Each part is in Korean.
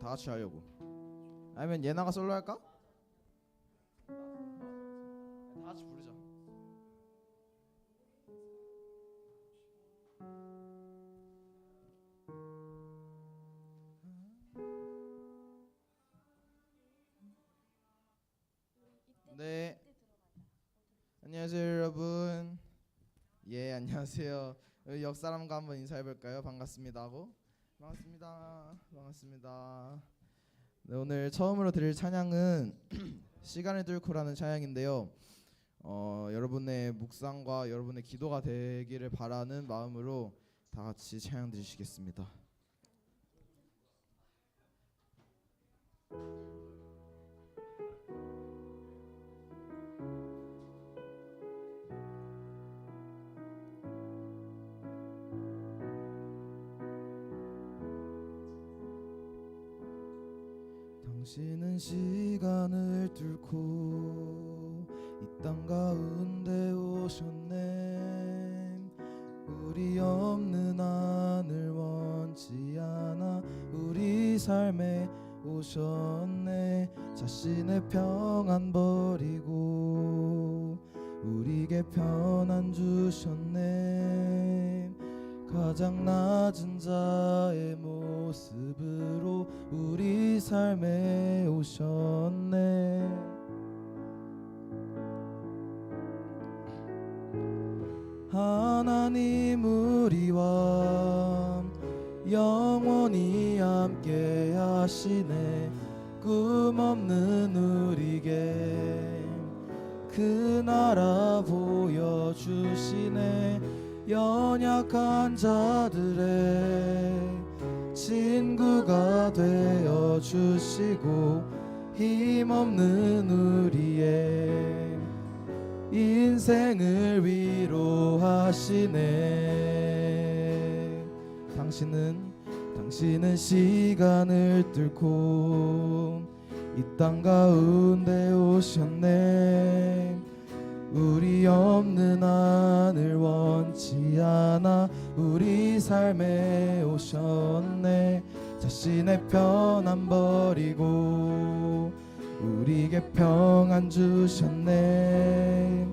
다 같이 하려고. 아니면 예나가 솔로 할까? 다 같이 부르자. 네. 안녕하세요 여러분. 예, 안녕하세요. 여기 옆 사람과 한번 인사해 볼까요? 반갑습니다 하고. 반갑습니다. 반갑습니다. 네, 오늘 처음으로 드릴 찬양은 시간을 뚫고라는 찬양인데요. 여러분의 묵상과 여러분의 기도가 되기를 바라는 마음으로 다 같이 찬양 드리시겠습니다. 당신은 시간을 뚫고 이 땅 가운데 오셨네. 우리 없는 하늘 원치 않아 우리 삶에 오셨네. 자신의 평안 버리고 우리에게 편안 주셨네. 가장 낮은 자의 모습으로 우리 삶에 오셨네. 하나님 우리와 영원히 함께 하시네. 꿈 없는 우리에게 그 나라 보여주시네. 연약한 자들의 친구가 되어 주시고 힘없는 우리의 인생을 위로하시네. 당신은 시간을 뚫고 이 땅 가운데 오셨네. 우리 없는 하늘 원치 않아 우리 삶에 오셨네. 자신의 편안 버리고 우리에게 평안 주셨네.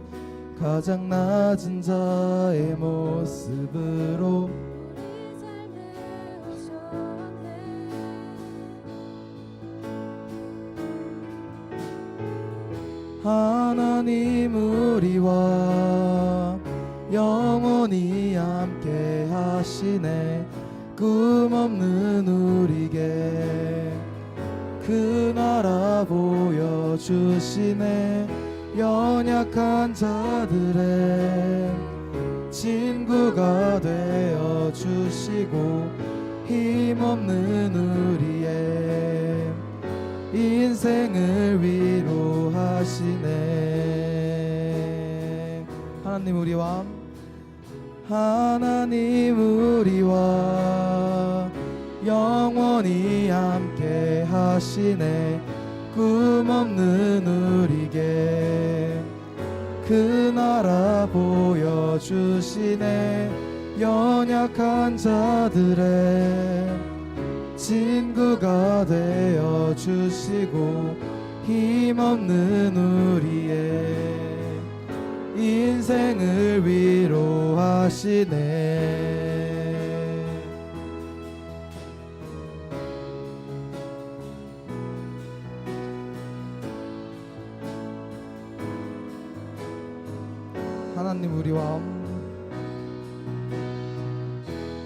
가장 낮은 자의 모습으로 하나님 우리와 영원히 함께 하시네. 꿈 없는 우리에게 그 나라 보여주시네. 연약한 자들의 친구가 되어주시고 힘없는 우리의 인생을 위로하시네. 하나님 우리와 영원히 함께 하시네. 꿈 없는 우리에게 그 나라 보여주시네. 연약한 자들의 친구가 되어주시고 힘없는 우리의 인생을 위로하시네.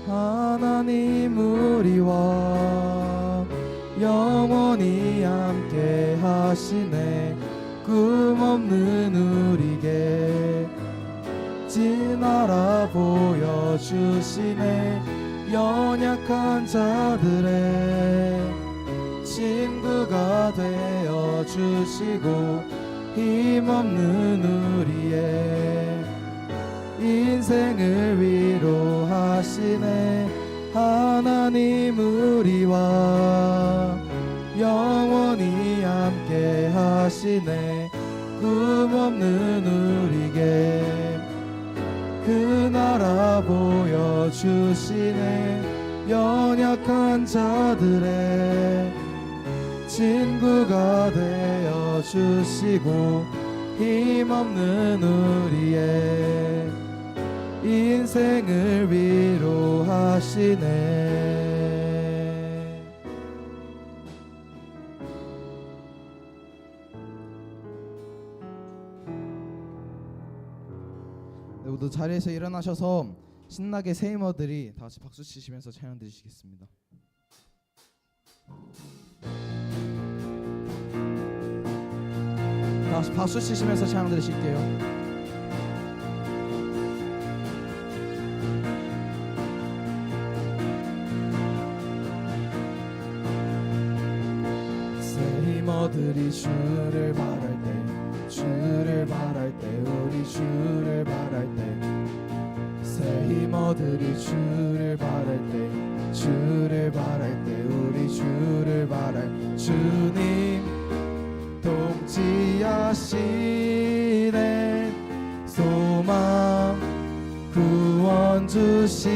하나님 우리와 영원히 함께 하시네. 꿈 없는 우리에게 진 나라 보여주시네. 연약한 자들의 친구가 되어주시고 힘없는 우리의 인생을 위로하시네. 하나님 우리와 영원히 함께 하시네. 꿈 없는 우리에게 그 나라 보여주시네. 연약한 자들의 친구가 되어 주시고 힘없는 우리의 인생을 위로하시네. 네, 모두 자리에서 일어나셔서 신나게 세이머들이 다 같이 박수 치시면서 찬양 드리시겠습니다. 다 같이 박수 치시면서 찬양 드리실게요. 세이머들이 주를 바랄 때, 주를 바랄 때, 우리 주를 바랄 때, 세이머들이 주를 바랄 때, 주를 바랄 때, 우리 주를 바랄 주님 동지하시네. 소망 구원 주시듯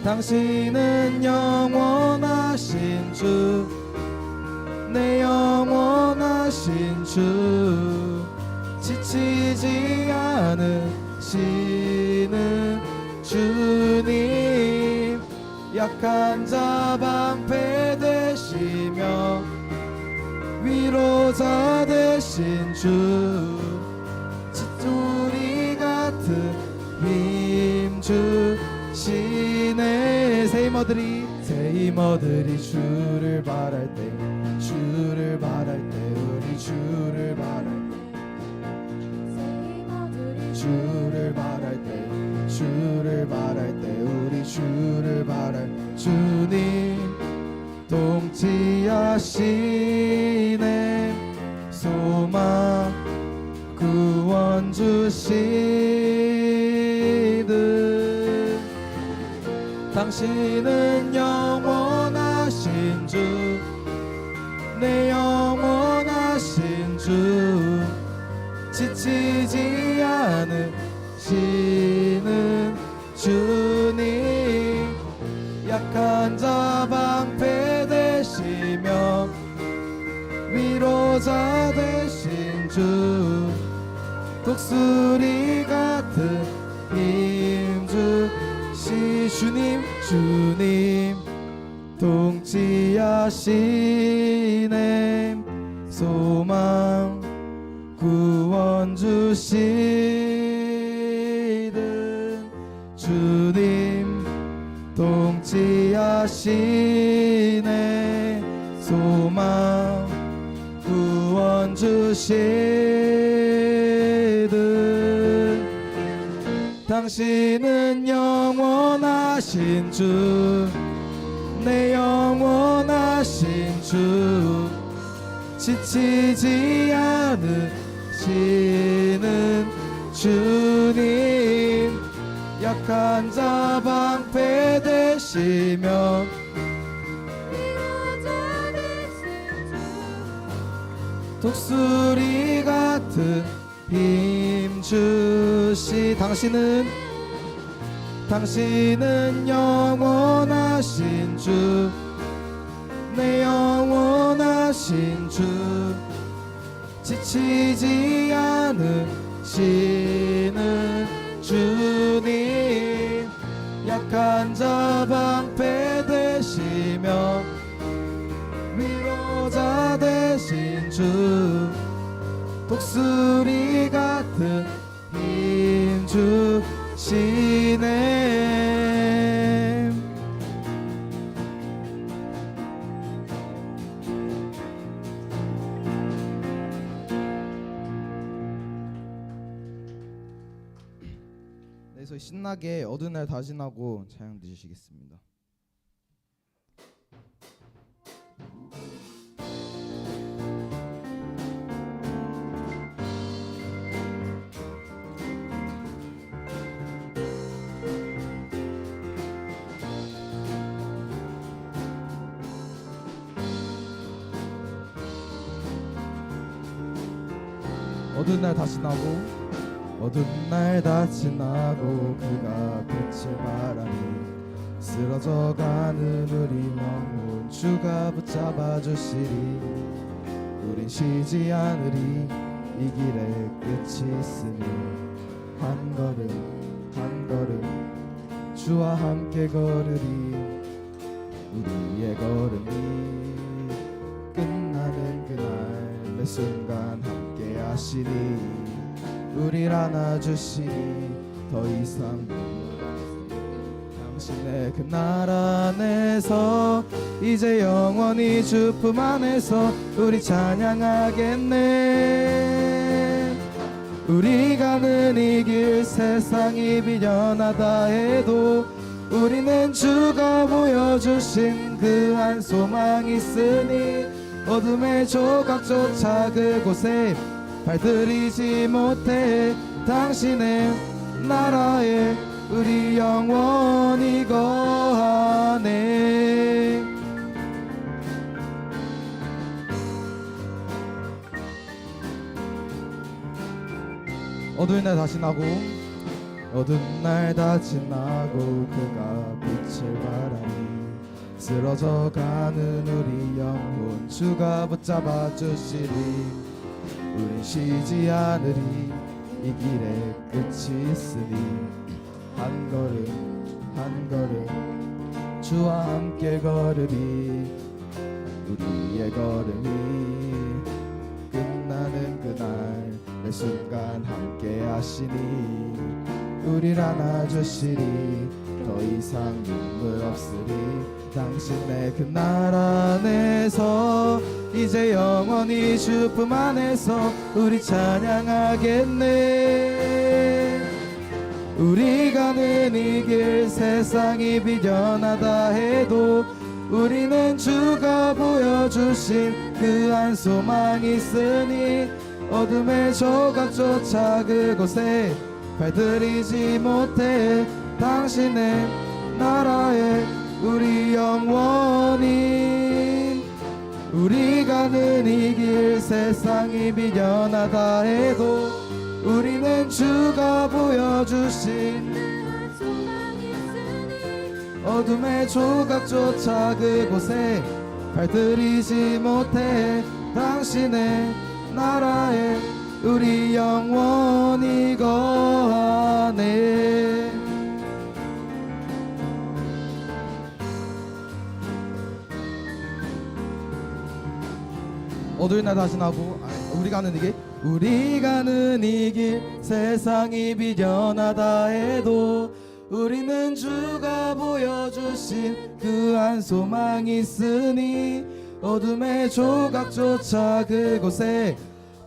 당신은 영원하신 주, 내 영원하신 주, 지치지 않으시는 주님, 약한 자 방패 되시며 위로자 되신 주, 찢돌이 같은 힘 주시네. 세이머들이 주를 바랄 때, 주를 바랄 때, 우리 주를 바랄 때, 주를 바랄 때, 주를 바랄 때, 우리 주를 바랄 주님 동지하시네. 소망 구원 주시듯 당신은 영원하신 주, 내 영원하신 주, 지치지 않으시는 주님, 약한 자 방패 되시며 위로자 되신 주, 독수리 같은 힘 주시 주님, 주님 동지하시네. 소망 구원 주시듯 주님 동지하시네. 소망 구원 주시듯 당신은 영원하신 주, 내 영원하신 주, 지치지 않으시는 주님, 약한 자 방패 되시며 위로자 되신 주, 독수리 같은 힘 주시 당신은 영원하신 주, 내 영원하신 주, 지치지 않으시는 주님, 약한 자 방패 되시며 위로자 되신 주, 독수리 같은 힘 주시네. 네, 저희 신나게 어두운 날 다 지나고 찬양 드리시겠습니다. 어두운 날 다 지나고, 어두운 날 다 지나고, 비가 그칠 바람이 쓰러져가는 우리 영혼 주가 붙잡아 주시리. 우린 쉬지 않으리. 이 길에 끝이 있으니 한 걸음 한 걸음 주와 함께 걸으리. 우리의 걸음이 끝나는 그날 매 순간 함께 하시니 우릴 안아주시니 더 이상 당신의 그 날 안에서 이제 영원히 주 품 안에서 우리 찬양하겠네. 우리 가는 이 길 세상이 비련하다 해도 우리는 주가 보여주신 그 한 소망이 있으니 어둠의 조각조차 그곳에 발들이지 못해 당신의 나라에 우리 영원히 거하네. 어두운 날 다시 나고 어두운 날 다 지나고 그가 빛을 발하니 쓰러져가는 우리 영혼 주가 붙잡아 주시리. 우린 쉬지 않으리. 이 길에 끝이 있으니 한 걸음 한 걸음 주와 함께 걸으리. 우리의 걸음이 끝나는 그날 매 순간 함께 하시니 우릴 안아주시리. 더 이상 눈물 없으리. 당신의 그 날 안에서 이제 영원히 주 품 안에서 우리 찬양하겠네. 우리 가는 이 길 세상이 비련하다 해도 우리는 주가 보여주신 그 한 소망이 있으니 어둠의 조각조차 그곳에 발들이지 못해 당신의 나라에 우리 영원히. 우리 가는 이 길 세상이 비련하다 해도 우리는 주가 보여주신 어둠의 조각조차 그곳에 발들이지 못해 당신의 나라에 우리 영원히 거하네. 어두운 날 다시 나고 우리 가는 이 길 우리 가는 이 길 세상이 비련하다 해도 우리는 주가 보여주신 그 한 소망이 있으니 어둠의 조각조차 그곳에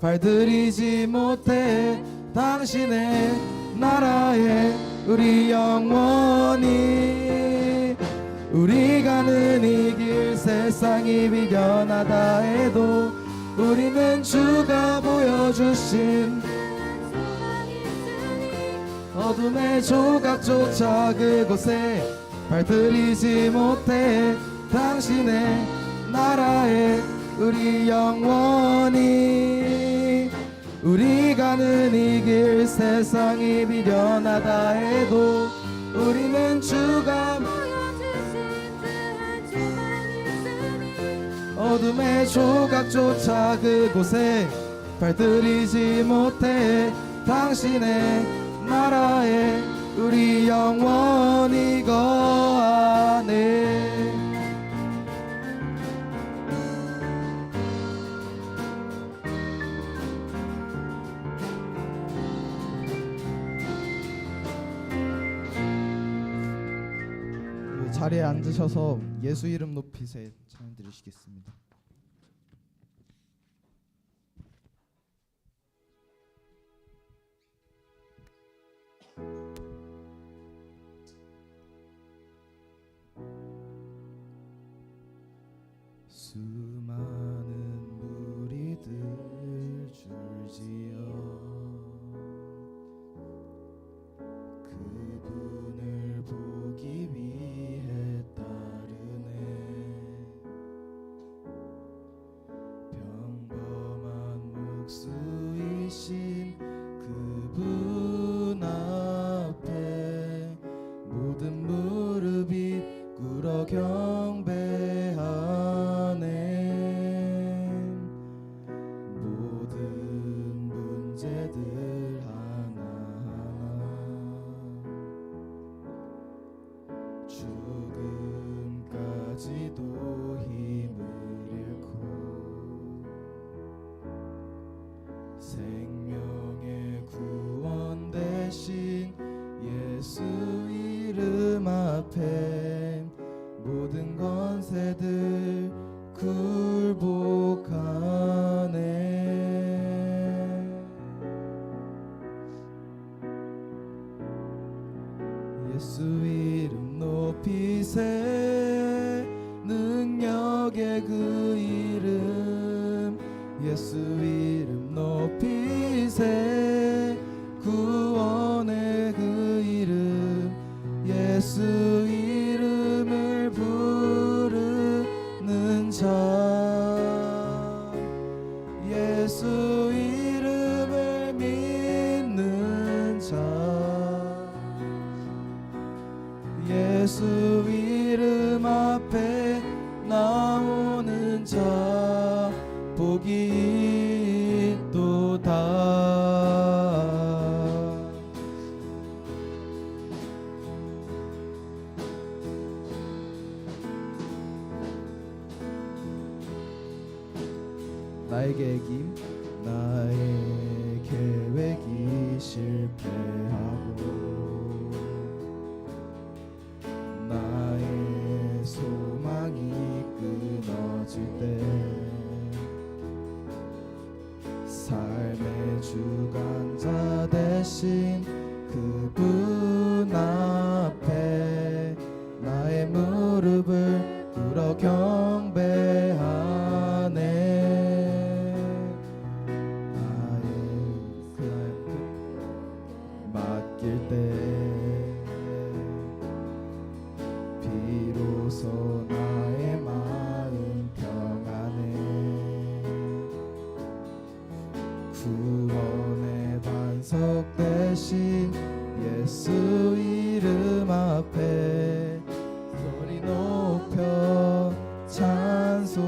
발들이지 못해 당신의 나라에 우리 영원히. 우리 가는 이 길 세상이 비련하다 해도 우리는 주가 보여주신 어둠의 조각조차 그곳에 발들이지 못해 당신의 나라에 우리 영원히. 우리 가는 이 길 세상이 비련하다 해도 우리는 주가 어둠의 조각조차 그곳에 발들이지 못해 당신의 나라에 우리 영원히 거하네. 자리에 앉으셔서 예수 이름 높이세 찬양 드리시겠습니다. 수많은 무리들 줄지어 그분을 보기 위해 따르네. 평범한 묵수이신 그분 앞에 모든 무릎이 불어 경배하네. 모든 문제들 하나하나 죽음까지도 힘을 잃고 생명의 구원 대신 예수 이름 앞에 모든 권세들 굴복하네. 예수 이름 높이세. 능력의 그 이름 예수 이름 높이세. 구원의 그 이름 예수 이름을 부르는 자 예수 이름을 믿는 자 예수 이름 앞에 나오는 자 복이 있도다. 나의 계획이 나의 계획이 실패하고 나의 소망이 끊어질 때 삶의 주관자 대신 그분 앞에 나의 무릎을 꿇어 경배하네. 맡길 때 비로소 나의 마음 평안해. 구원의 반석 대신 예수 이름 앞에 소리 높여 찬송하네.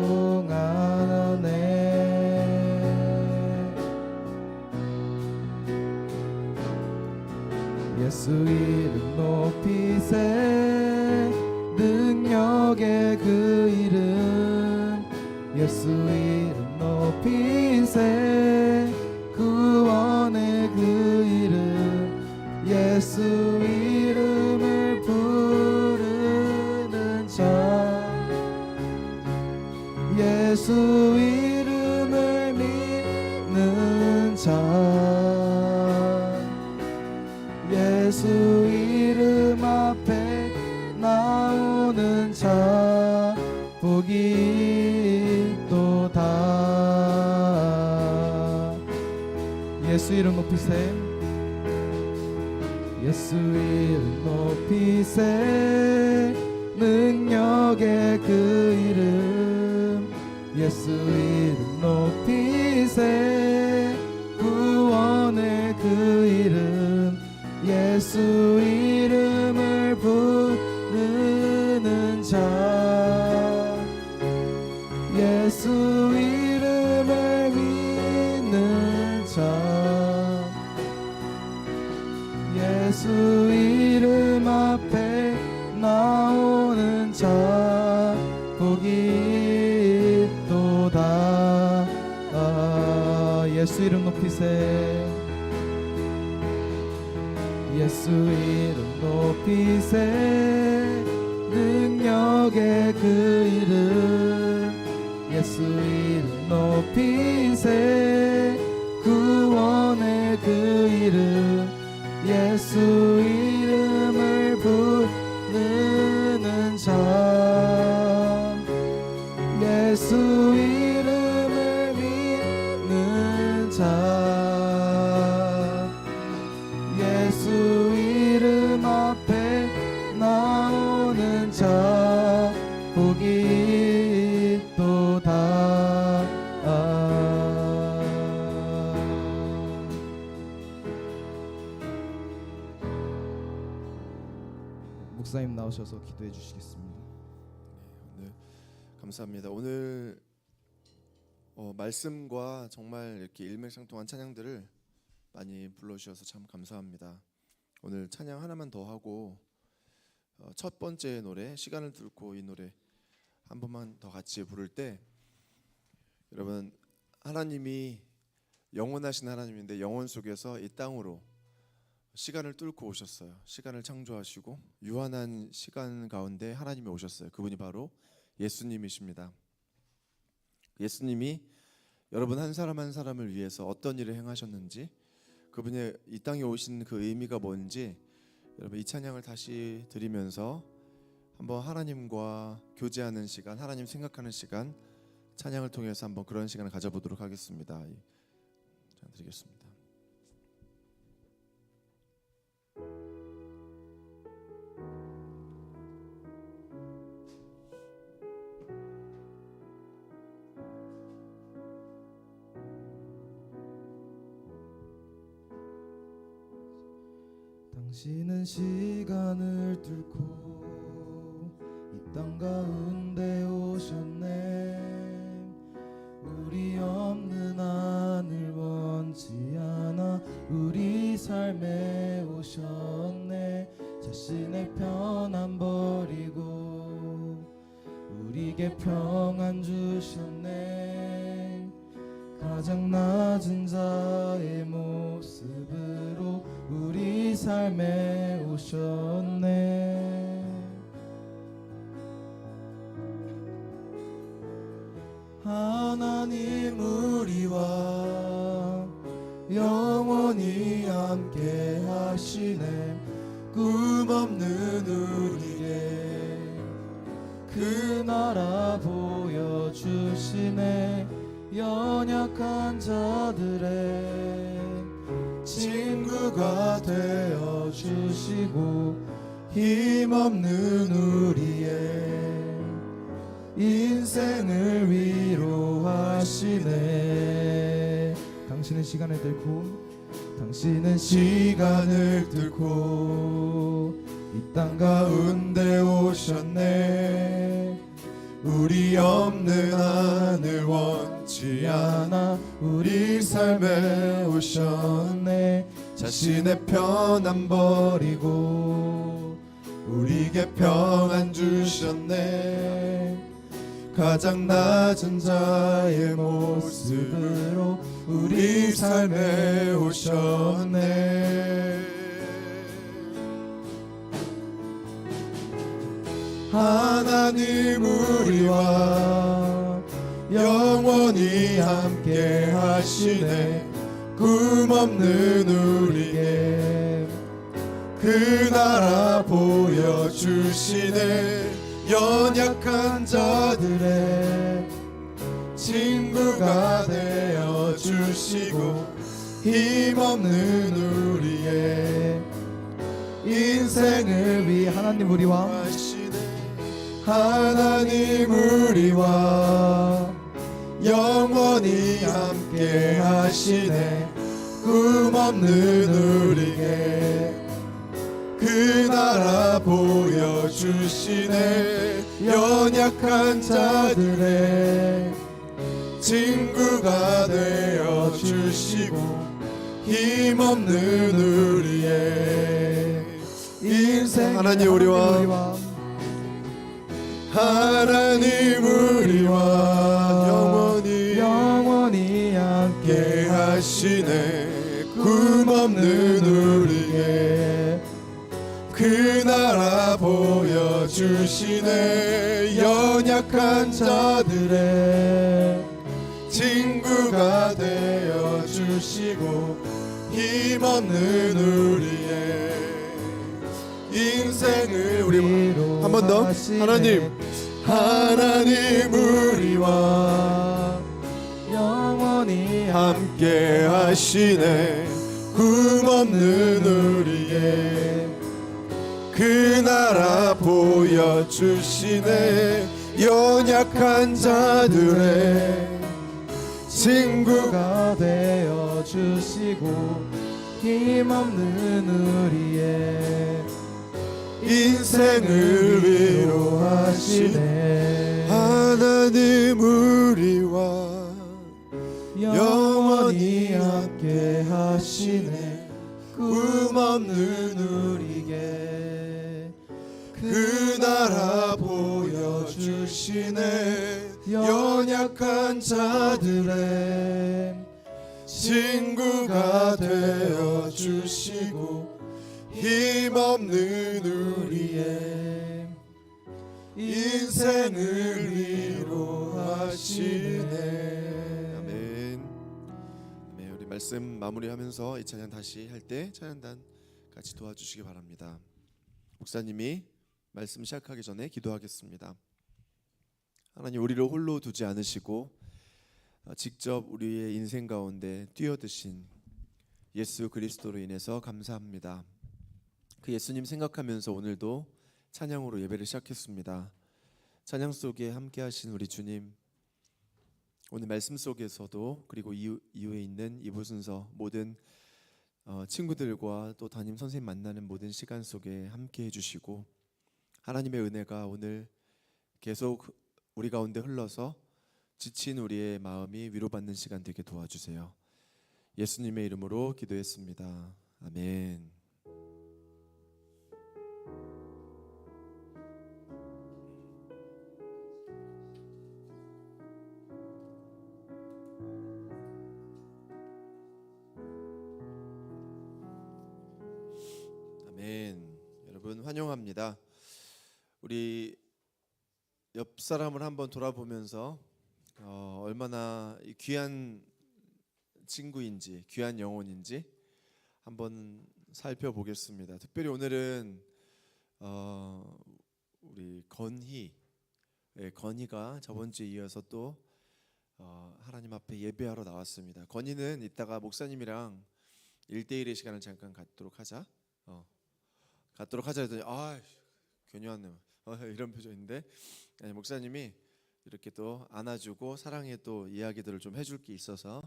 예수 이름 높이세. 능력의 그 이름 예수 이름 높이세. 구원의 그 이름 예수 이름을 부르는 자 예수 이름을 믿는 자 예수 이름 앞에 나오는 자 복이 있도다. 예수 이름 높이세. 예수 이름 높이세. 능력의 그 이름 예수 이름 높이세. 구원의 그 이름 예수 이름을 부르는 자 예수 이름을 믿는 자 예수 이름 앞에 나오는 자 복이 있도다. 예수 이름 높이세. 예수 이름 높이세. 능력의 그 이름 예수 이름 높이세. 구원의 그 이름 예수 이름을 부르는 자 예수 이름을 믿는 자 예수 이름 앞에 나오는 자 복이 있도다. 목사님 나오셔서 기도해 주시겠습니다. 네, 감사합니다. 오늘 말씀과 정말 이렇게 일맥상통한 찬양들을 많이 불러주셔서 참 감사합니다. 오늘 찬양 하나만 더 하고 첫 번째 노래 시간을 뚫고 이 노래 한 번만 더 같이 부를 때 여러분 하나님이 영원하신 하나님인데 영원 속에서 이 땅으로 시간을 뚫고 오셨어요. 시간을 창조하시고 유한한 시간 가운데 하나님이 오셨어요. 그분이 바로 예수님이십니다. 예수님이 여러분 한 사람 한 사람을 위해서 어떤 일을 행하셨는지 그분이 이 땅에 오신 그 의미가 뭔지 여러분 이 찬양을 다시 드리면서 한번 하나님과 교제하는 시간, 하나님 생각하는 시간, 찬양을 통해서 한번 그런 시간을 가져보도록 하겠습니다. 자, 드리겠습니다. 당신은 시간을 뚫고 이 땅 가운데 오셨네. 우리 없는 하늘 원치 않아 우리 삶에 오셨네. 자신의 편안 버리고 우리에게 평안 주셨네. 가장 낮은 자의 모습으로 우리 삶에 오셨네. 하나님 우리와 영원히 함께 하시네. 꿈 없는 우리에게 그 나라 보여주시네. 연약한 자들의 친구가 되어주시고 힘없는 우리의 인생을 위로하시네. 당신은 시간을 뚫고 이 땅 가운데 오셨네. 우리 없는 하늘 원치 않아 우리 삶에 오셨네. 자신의 편안 버리고 우리에게 평안 주셨네. 가장 낮은 자의 모습으로 우리 삶에 오셨네. 하나님 우리와 영원히 함께 하시네. 꿈 없는 우리에게 그 나라 보여주시네. 연약한 자들의 친구가 되어주시고 힘없는 우리의 인생을 위해 하나님 우리와 하나님 우리와 영원히 함께 하시네. 꿈 없는 우리에게 그 나라 보여주시네. 연약한 자들의 친구가 되어주시고 힘없는 우리의 인생 하나님 우리와 하나님 우리와 영원히 함께 하시네. 꿈 없는 우리에게 그 나라 보여주시네. 연약한 자들의 친구가 되어주시고 힘없는 우리의 인생을 우리 한 번 더 하나님 우리와 영원히 함께 하시네. 꿈 없는 우리의 그 나라 보여주시네. 연약한 자들의 친구가 되어주시고 힘없는 우리의 인생을 위로하시네. 함께 하시네. 꿈 없는 우리에게 그 나라 보여주시네. 연약한 자들의 친구가 되어주시고 힘없는 우리의 인생을 위로하시네. 아멘. 네, 우리 말씀 마무리하면서 이 찬양 다시 할 때 찬양단 같이 도와주시기 바랍니다. 목사님이 말씀 시작하기 전에 기도하겠습니다. 하나님, 우리를 홀로 두지 않으시고 직접 우리의 인생 가운데 뛰어드신 예수 그리스도로 인해서 감사합니다. 그 예수님 생각하면서 오늘도 찬양으로 예배를 시작했습니다. 찬양 속에 함께 하신 우리 주님, 오늘 말씀 속에서도 그리고 이후에 있는 이부 순서 모든 친구들과 또 담임 선생님 만나는 모든 시간 속에 함께 해주시고 하나님의 은혜가 오늘 계속 우리 가운데 흘러서 지친 우리의 마음이 위로받는 시간 되게 도와주세요. 예수님의 이름으로 기도했습니다. 아멘. 아멘. 여러분 환영합니다. 우리 옆 사람을 한번 돌아보면서 얼마나 귀한 친구인지, 귀한 영혼인지 한번 살펴보겠습니다. 특별히 오늘은 우리 건희가 저번 주에 이어서 또 하나님 앞에 예배하러 나왔습니다. 건희는 이따가 목사님이랑 1대1의 시간을 잠깐 갖도록 하자 했더니 괜히 왔네 이런 표정인데, 아니, 목사님이 이렇게 또 안아주고 사랑의 또 이야기들을 좀 해줄 게 있어서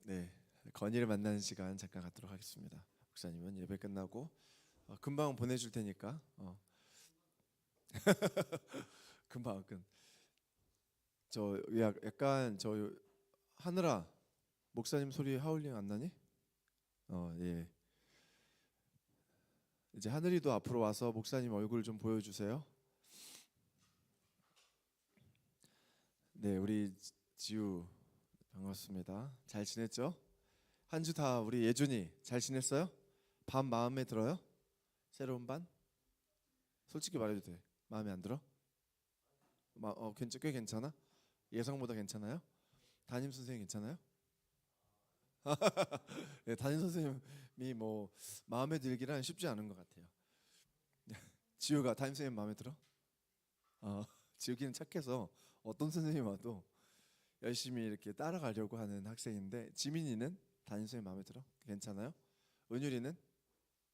네, 건희를 만나는 시간 잠깐 갖도록 하겠습니다. 목사님은 예배 끝나고 금방 보내줄 테니까 금방 약간 저 하늘아, 목사님 소리 하울링 안 나니? 예. 이제 하늘이도 앞으로 와서 목사님 얼굴 좀 보여주세요. 네, 우리 지우 반갑습니다. 잘 지냈죠? 한 주 다 우리 예준이 잘 지냈어요? 반 마음에 들어요? 새로운 반? 솔직히 말해도 돼. 마음에 안 들어? 꽤 괜찮아? 예상보다 괜찮아요? 담임 선생님 괜찮아요? 네, 담임 선생님이 뭐 마음에 들기란 쉽지 않은 것 같아요. 지우가 담임 선생님 마음에 들어? 지우기는 착해서 어떤 선생님 와도 열심히 이렇게 따라가려고 하는 학생인데, 지민이는 담임 선생님 마음에 들어? 괜찮아요? 은율이는?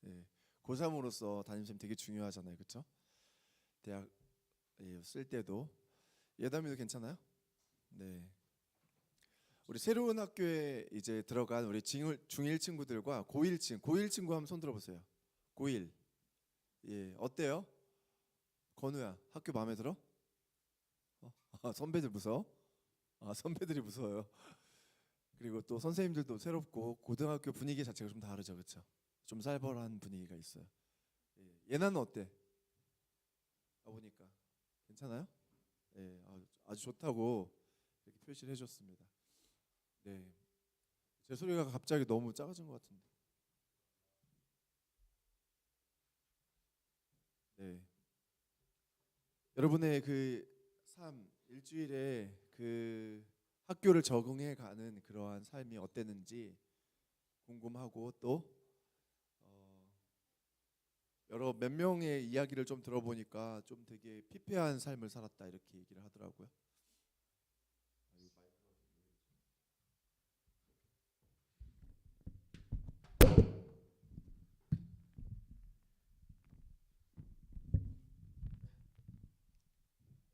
예, 고3으로서 담임 선생님 되게 중요하잖아요, 그렇죠? 대학 쓸 때도. 예담이도 괜찮아요? 네. 우리 새로운 학교에 이제 들어간 우리 중1 친구들과 고1 친구 한번 손 들어보세요. 고1. 예, 어때요? 건우야, 학교 마음에 들어? 선배들 무서워? 선배들이 무서워요. 그리고 또 선생님들도 새롭고 고등학교 분위기 자체가 좀 다르죠, 그렇죠? 좀 살벌한 분위기가 있어요. 예, 예나는 어때? 보니까 괜찮아요? 예, 아주 좋다고 이렇게 표시를 해줬습니다. 네, 제 소리가 갑자기 너무 작아진 것 같은데. 네, 여러분의 그 삶, 일주일에 그 학교를 적응해 가는 그러한 삶이 어땠는지 궁금하고, 또 여러 몇 명의 이야기를 좀 들어보니까 좀 되게 피폐한 삶을 살았다 이렇게 얘기를 하더라고요.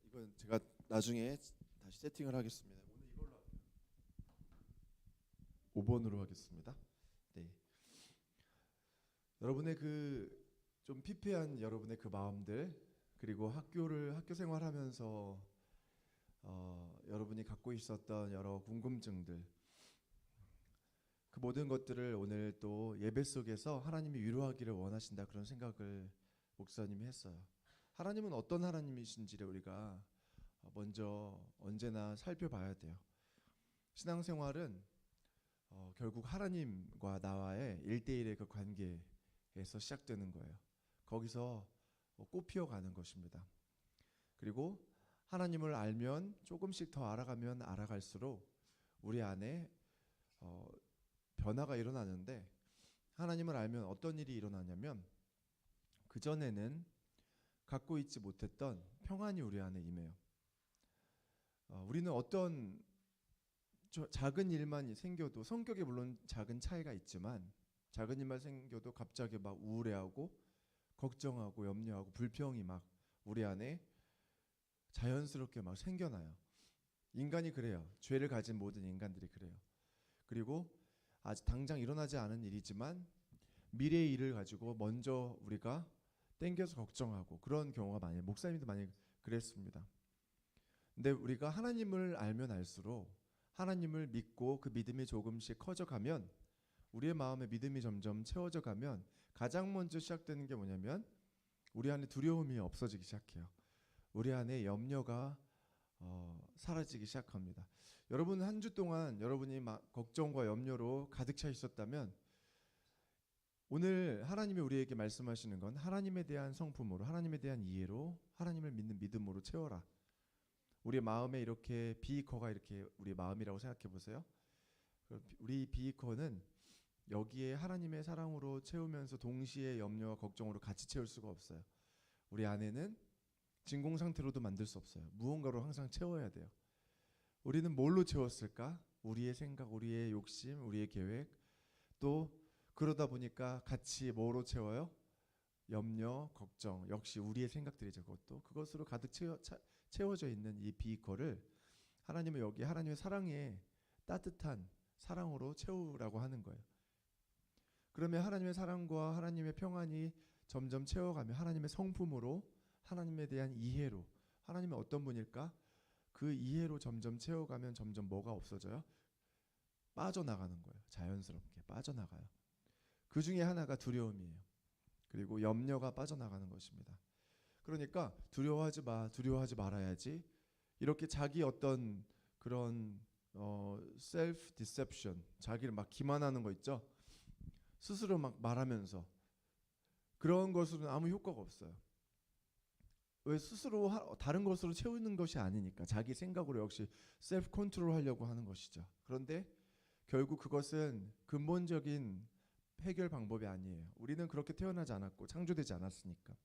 이건 제가 나중에 다시 세팅을 하겠습니다. 오늘 이걸로 할게요. 5번으로 하겠습니다. 네. 여러분의 그 좀 피폐한 여러분의 그 마음들, 그리고 학교 생활하면서 여러분이 갖고 있었던 여러 궁금증들, 그 모든 것들을 오늘 또 예배 속에서 하나님이 위로하기를 원하신다, 그런 생각을 목사님이 했어요. 하나님은 어떤 하나님이신지를 우리가 먼저 언제나 살펴봐야 돼요. 신앙생활은 결국 하나님과 나와의 1대1의 그 관계에서 시작되는 거예요. 거기서 꽃피어가는 것입니다. 그리고 하나님을 알면 조금씩 더 알아가면 알아갈수록 우리 안에 변화가 일어나는데, 하나님을 알면 어떤 일이 일어나냐면 그전에는 갖고 있지 못했던 평안이 우리 안에 임해요. 우리는 어떤 작은 일만 생겨도, 성격에 물론 작은 차이가 있지만 작은 일만 생겨도 갑자기 막 우울해하고 걱정하고 염려하고 불평이 막 우리 안에 자연스럽게 막 생겨나요. 인간이 그래요. 죄를 가진 모든 인간들이 그래요. 그리고 아직 당장 일어나지 않은 일이지만 미래의 일을 가지고 먼저 우리가 땡겨서 걱정하고, 그런 경우가 많아요. 목사님도 많이 그랬습니다. 근데 우리가 하나님을 알면 알수록, 하나님을 믿고 그 믿음이 조금씩 커져가면, 우리의 마음의 믿음이 점점 채워져 가면 가장 먼저 시작되는 게 뭐냐면 우리 안에 두려움이 없어지기 시작해요. 우리 안에 염려가 사라지기 시작합니다. 여러분 한 주 동안 여러분이 막 걱정과 염려로 가득 차 있었다면, 오늘 하나님이 우리에게 말씀하시는 건 하나님에 대한 성품으로, 하나님에 대한 이해로, 하나님을 믿는 믿음으로 채워라. 우리 마음에 이렇게 비이커가 이렇게 우리 마음이라고 생각해 보세요. 우리 비이커는 여기에 하나님의 사랑으로 채우면서 동시에 염려와 걱정으로 같이 채울 수가 없어요. 우리 안에는 진공 상태로도 만들 수 없어요. 무언가로 항상 채워야 돼요. 우리는 뭘로 채웠을까? 우리의 생각, 우리의 욕심, 우리의 계획. 또 그러다 보니까 같이 뭐로 채워요? 염려, 걱정, 역시 우리의 생각들이죠. 그것으로 가득 채워져 있는 이 비거를 하나님은 여기 하나님의 사랑에, 따뜻한 사랑으로 채우라고 하는 거예요. 그러면 하나님의 사랑과 하나님의 평안이 점점 채워가며 하나님의 성품으로, 하나님에 대한 이해로, 하나님은 어떤 분일까? 그 이해로 점점 채워가면 점점 뭐가 없어져요? 빠져나가는 거예요. 자연스럽게 빠져나가요. 그 중에 하나가 두려움이에요. 그리고 염려가 빠져나가는 것입니다. 그러니까 두려워하지 마, 두려워하지 말아야지, 이렇게 자기 어떤 그런 self deception, 자기를 막 기만하는 거 있죠. 스스로 막 말하면서, 그런 것으로는 아무 효과가 없어요. 왜? 스스로 다른 것으로 채우는 것이 아니니까. 자기 생각으로 역시 셀프 컨트롤 하려고 하는 것이죠. 그런데 결국 그것은 근본적인 해결 방법이 아니에요. 우리는 그렇게 태어나지 않았고 창조되지 않았으니까.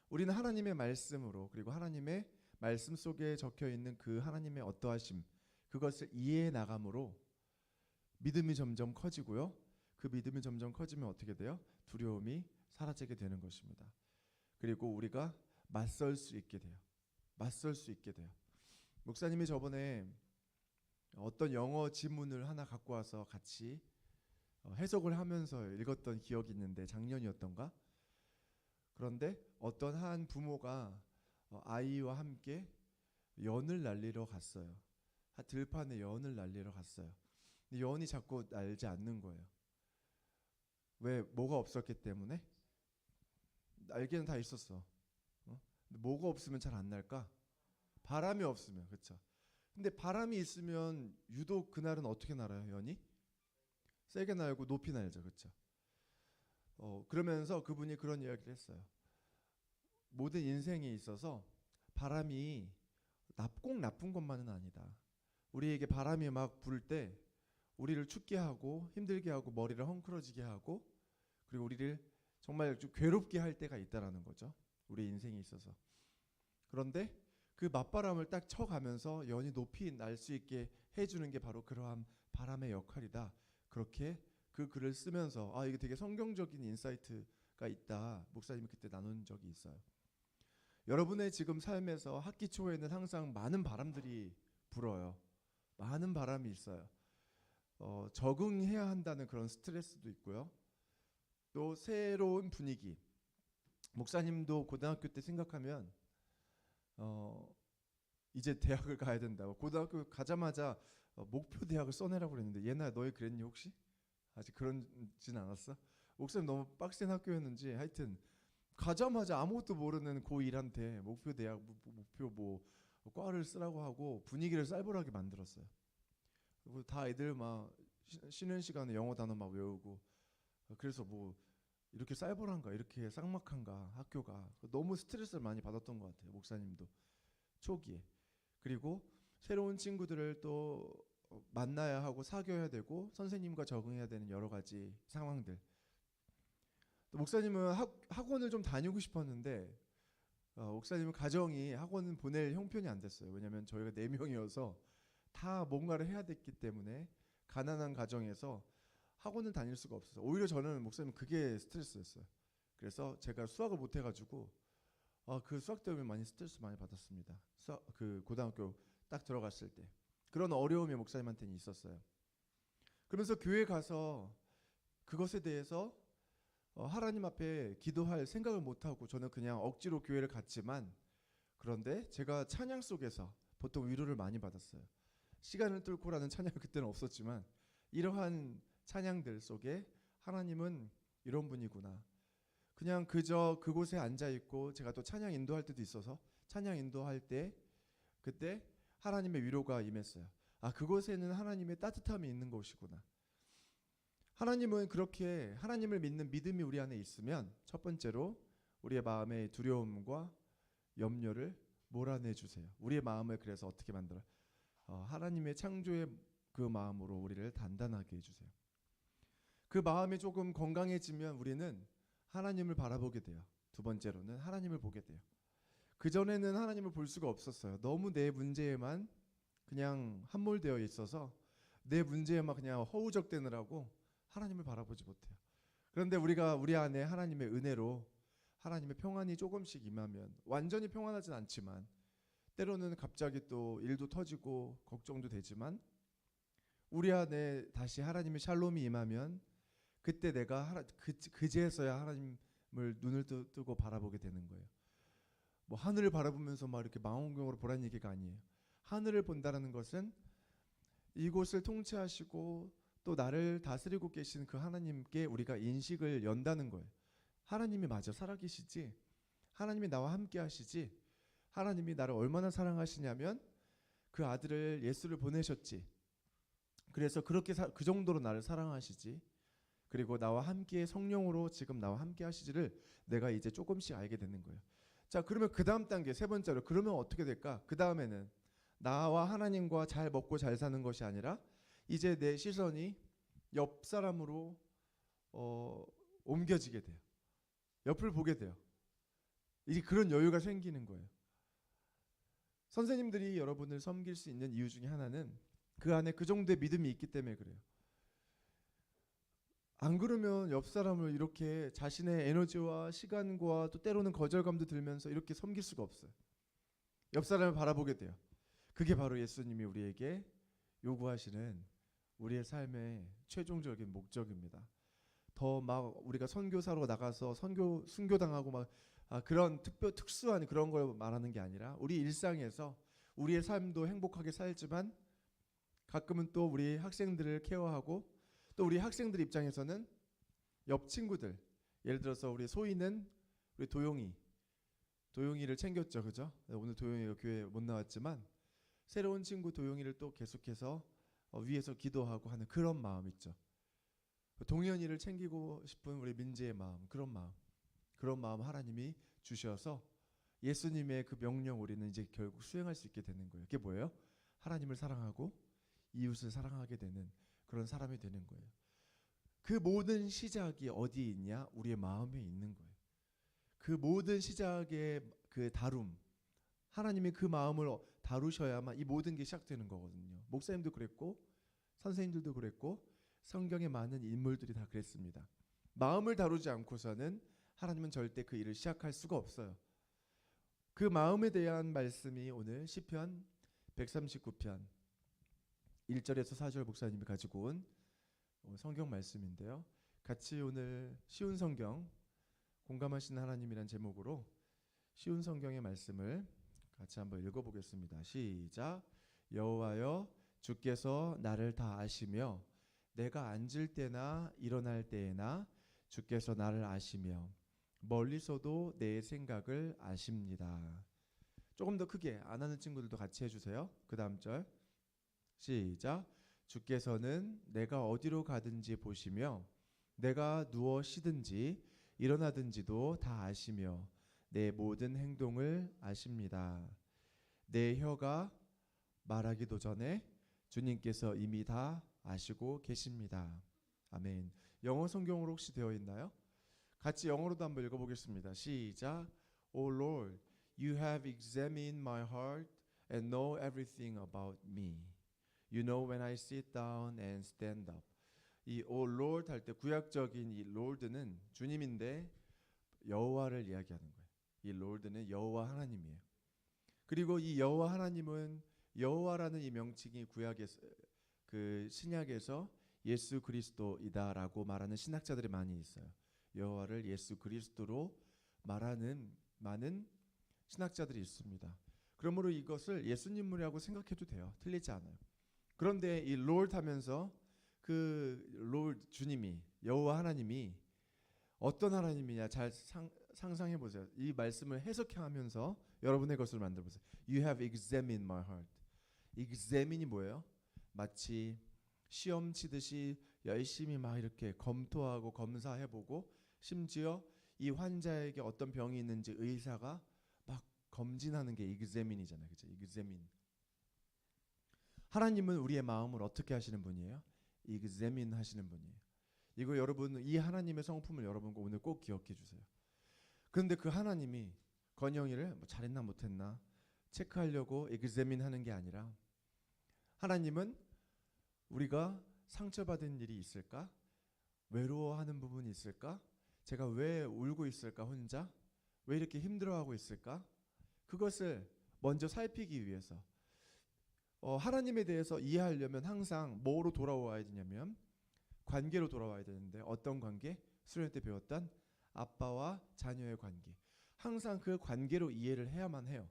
우리는 하나님의 말씀으로, 그리고 하나님의 말씀 속에 적혀 있는 그 하나님의 어떠하심, 그것을 이해해 나감으로 믿음이 점점 커지고요. 그 믿음이 점점 커지면 어떻게 돼요? 두려움이 사라지게 되는 것입니다. 그리고 우리가 맞설 수 있게 돼요. 맞설 수 있게 돼요. 목사님이 저번에 어떤 영어 지문을 하나 갖고 와서 같이 해석을 하면서 읽었던 기억이 있는데, 작년이었던가? 그런데 어떤 한 부모가 아이와 함께 연을 날리러 갔어요. 들판에 연을 날리러 갔어요. 근데 연이 자꾸 날지 않는 거예요. 왜? 뭐가 없었기 때문에? 날개는 다 있었어. 근데 뭐가 없으면 잘 안 날까? 바람이 없으면. 그렇죠. 근데 바람이 있으면 유독 그날은 어떻게 날아요? 연이 세게 날고 높이 날죠. 그렇죠. 그러면서 그분이 그런 이야기를 했어요. 모든 인생에 있어서 바람이 꼭 나쁜 것만은 아니다. 우리에게 바람이 막 불 때 우리를 춥게 하고 힘들게 하고 머리를 헝클어지게 하고, 그리고 우리를 정말 좀 괴롭게 할 때가 있다라는 거죠. 우리 인생에 있어서. 그런데 그 맞바람을 딱 쳐가면서 연이 높이 날 수 있게 해주는 게 바로 그러한 바람의 역할이다. 그렇게 그 글을 쓰면서 이게 되게 성경적인 인사이트가 있다, 목사님이 그때 나눈 적이 있어요. 여러분의 지금 삶에서 학기 초에는 항상 많은 바람들이 불어요. 많은 바람이 있어요. 적응해야 한다는 그런 스트레스도 있고요. 또 새로운 분위기. 목사님도 고등학교 때 생각하면 이제 대학을 가야 된다고, 고등학교 가자마자 목표 대학을 써내라고 그랬는데, 얘나 너희 그랬니 혹시? 아직 그런진 않았어? 목사님 너무 빡센 학교였는지 하여튼 가자마자 아무것도 모르는 고1한테 목표 대학 목표 뭐 과를 쓰라고 하고 분위기를 쌀벌하게 만들었어요. 그리고 다 애들 막 쉬는 시간에 영어 단어 막 외우고 그래서 뭐 이렇게 쌀벌한가 이렇게 쌍막한가 학교가 너무 스트레스를 많이 받았던 것 같아요. 목사님도 초기에. 그리고 새로운 친구들을 또 만나야 하고 사귀어야 되고 선생님과 적응해야 되는 여러 가지 상황들. 또 목사님은 학원을 좀 다니고 싶었는데 목사님은 가정이 학원 보낼 형편이 안 됐어요. 왜냐하면 저희가 4명이어서 다 뭔가를 해야 됐기 때문에 가난한 가정에서 학원을 다닐 수가 없어서 오히려 저는 목사님 그게 스트레스였어요. 그래서 제가 수학을 못 해가지고 그 수학 때문에 많이 스트레스 많이 받았습니다. 그 고등학교 딱 들어갔을 때 그런 어려움이 목사님한테는 있었어요. 그러면서 교회 가서 그것에 대해서 하나님 앞에 기도할 생각을 못 하고 저는 그냥 억지로 교회를 갔지만 그런데 제가 찬양 속에서 보통 위로를 많이 받았어요. 시간을 뚫고라는 찬양은 그때는 없었지만 이러한 찬양들 속에 하나님은 이런 분이구나. 그냥 그저 그곳에 앉아 있고 제가 또 찬양 인도할 때도 있어서 찬양 인도할 때 그때 하나님의 위로가 임했어요. 그곳에는 하나님의 따뜻함이 있는 곳이구나. 하나님은 그렇게 하나님을 믿는 믿음이 우리 안에 있으면 첫 번째로 우리의 마음의 두려움과 염려를 몰아내 주세요. 우리의 마음을 그래서 어떻게 만들어? 하나님의 창조의 그 마음으로 우리를 단단하게 해주세요. 그 마음이 조금 건강해지면 우리는 하나님을 바라보게 돼요. 두 번째로는 하나님을 보게 돼요. 그전에는 하나님을 볼 수가 없었어요. 너무 내 문제에만 그냥 함몰되어 있어서 내 문제에만 그냥 허우적대느라고 하나님을 바라보지 못해요. 그런데 우리가 우리 안에 하나님의 은혜로 하나님의 평안이 조금씩 임하면 완전히 평안하진 않지만 때로는 갑자기 또 일도 터지고 걱정도 되지만 우리 안에 다시 하나님의 샬롬이 임하면 그때 내가 그제서야 하나님을 눈을 뜨고 바라보게 되는 거예요. 뭐 하늘을 바라보면서 막 이렇게 망원경으로 보라는 얘기가 아니에요. 하늘을 본다는 것은 이곳을 통치하시고 또 나를 다스리고 계신 그 하나님께 우리가 인식을 연다는 거예요. 하나님이 맞아 살아계시지. 하나님이 나와 함께 하시지. 하나님이 나를 얼마나 사랑하시냐면 그 아들을 예수를 보내셨지. 그래서 그렇게 그 정도로 나를 사랑하시지. 그리고 나와 함께 성령으로 지금 나와 함께 하시지를 내가 이제 조금씩 알게 되는 거예요. 자, 그러면 그 다음 단계 세 번째로 그러면 어떻게 될까? 그 다음에는 나와 하나님과 잘 먹고 잘 사는 것이 아니라 이제 내 시선이 옆 사람으로 옮겨지게 돼요. 옆을 보게 돼요. 이제 그런 여유가 생기는 거예요. 선생님들이 여러분을 섬길 수 있는 이유 중에 하나는 그 안에 그 정도의 믿음이 있기 때문에 그래요. 안 그러면 옆 사람을 이렇게 자신의 에너지와 시간과 또 때로는 거절감도 들면서 이렇게 섬길 수가 없어요. 옆 사람을 바라보게 돼요. 그게 바로 예수님이 우리에게 요구하시는 우리의 삶의 최종적인 목적입니다. 더 막 우리가 선교사로 나가서 순교당하고 막 그런 특수한 그런 걸 말하는 게 아니라 우리 일상에서 우리의 삶도 행복하게 살지만 가끔은 또 우리 학생들을 케어하고 또 우리 학생들 입장에서는 옆 친구들 예를 들어서 우리 소희는 우리 도용이를 챙겼죠, 그죠? 오늘 도용이가 교회 못 나왔지만 새로운 친구 도용이를 또 계속해서 위에서 기도하고 하는 그런 마음 있죠. 동현이를 챙기고 싶은 우리 민재의 마음, 그런 마음 하나님이 주셔서 예수님의 그 명령 우리는 이제 결국 수행할 수 있게 되는 거예요. 그게 뭐예요? 하나님을 사랑하고 이웃을 사랑하게 되는 그런 사람이 되는 거예요. 그 모든 시작이 어디에 있냐? 우리의 마음에 있는 거예요. 그 모든 시작의 그 다룸, 하나님이 그 마음을 다루셔야만 이 모든 게 시작되는 거거든요. 목사님도 그랬고 선생님들도 그랬고 성경의 많은 인물들이 다 그랬습니다. 마음을 다루지 않고서는 하나님은 절대 그 일을 시작할 수가 없어요. 그 마음에 대한 말씀이 오늘 시편 139편 1절에서 4절 목사님이 가지고 온 성경 말씀인데요. 같이 오늘 쉬운 성경 공감하시는 하나님이란 제목으로 쉬운 성경의 말씀을 같이 한번 읽어보겠습니다. 시작. 여호와여 주께서 나를 다 아시며 내가 앉을 때나 일어날 때에나 주께서 나를 아시며 멀리서도 내 생각을 아십니다. 조금 더 크게 안 하는 친구들도 같이 해주세요. 그 다음 절 시작. 주께서는 내가 어디로 가든지 보시며 내가 누워 쉬든지 일어나든지도 다 아시며 내 모든 행동을 아십니다. 내 혀가 말하기도 전에 주님께서 이미 다 아시고 계십니다. 아멘. 영어 성경으로 혹시 되어 있나요? 같이 영어로도 한번 읽어보겠습니다. 시작. O Lord, you have examined my heart and know everything about me. You know when I sit down and stand up. 이 O Lord 할 때 구약적인 이 Lord는 주님인데 여호와를 이야기하는 거예요. 이 Lord는 여호와 하나님이에요. 그리고 이 여호와 하나님은 여호와라는 이 명칭이 구약에서 그 신약에서 예수 그리스도이다라고 말하는 신학자들이 많이 있어요. 여호와를 예수 그리스도로 말하는 많은 신학자들이 있습니다. 그러므로 이것을 예수님이라고 생각해도 돼요. 틀리지 않아요. 그런데 이 Lord 하면서 그 Lord 주님이 여호와 하나님이 어떤 하나님이냐 잘 상상해 보세요. 이 말씀을 해석하면서 여러분의 것을 만들어 보세요. You have examined my heart. examine이 뭐예요? 마치 시험 치듯이 열심히 막 이렇게 검토하고 검사해보고 심지어 이 환자에게 어떤 병이 있는지 의사가 막 검진하는 게 examine이잖아요. 그렇죠? examine. 하나님은 우리의 마음을 어떻게 하시는 분이에요? examine 하시는 분이에요. 이거 여러분 이 하나님의 성품을 여러분 오늘 꼭 기억해 주세요. 그런데 그 하나님이 건영이를 뭐 잘했나 못했나 체크하려고 examine 하는 게 아니라 하나님은 우리가 상처받은 일이 있을까? 외로워하는 부분이 있을까? 제가 왜 울고 있을까 혼자? 왜 이렇게 힘들어하고 있을까? 그것을 먼저 살피기 위해서 하나님에 대해서 이해하려면 항상 뭐로 돌아와야 되냐면 관계로 돌아와야 되는데 어떤 관계? 수련 때 배웠던 아빠와 자녀의 관계. 항상 그 관계로 이해를 해야만 해요.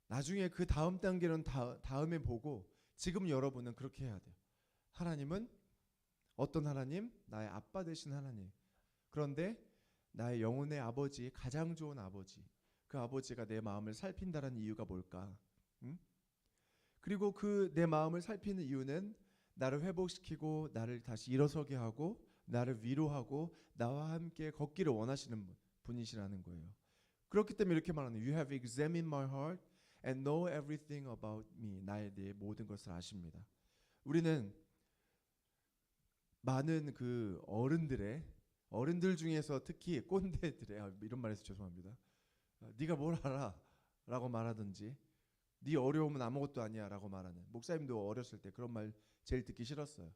나중에 그 다음 단계는 다음에 보고 지금 여러분은 그렇게 해야 돼요. 하나님은 어떤 하나님? 나의 아빠 되신 하나님. 그런데 나의 영혼의 아버지, 가장 좋은 아버지. 그 아버지가 내 마음을 살핀다는 이유가 뭘까? 응? 그리고 그 내 마음을 살피는 이유는 나를 회복시키고 나를 다시 일어서게 하고 나를 위로하고 나와 함께 걷기를 원하시는 분이시라는 거예요. 그렇기 때문에 이렇게 말하는 You have examined my heart and know everything about me. 나에 대해 모든 것을 아십니다. 우리는 많은 그 어른들 중에서 특히 꼰대들의 이런 말해서 죄송합니다. 네가 뭘 알아? 라고 말하든지 네 어려움은 아무것도 아니야 라고 말하는 목사님도 어렸을 때 그런 말 제일 듣기 싫었어요.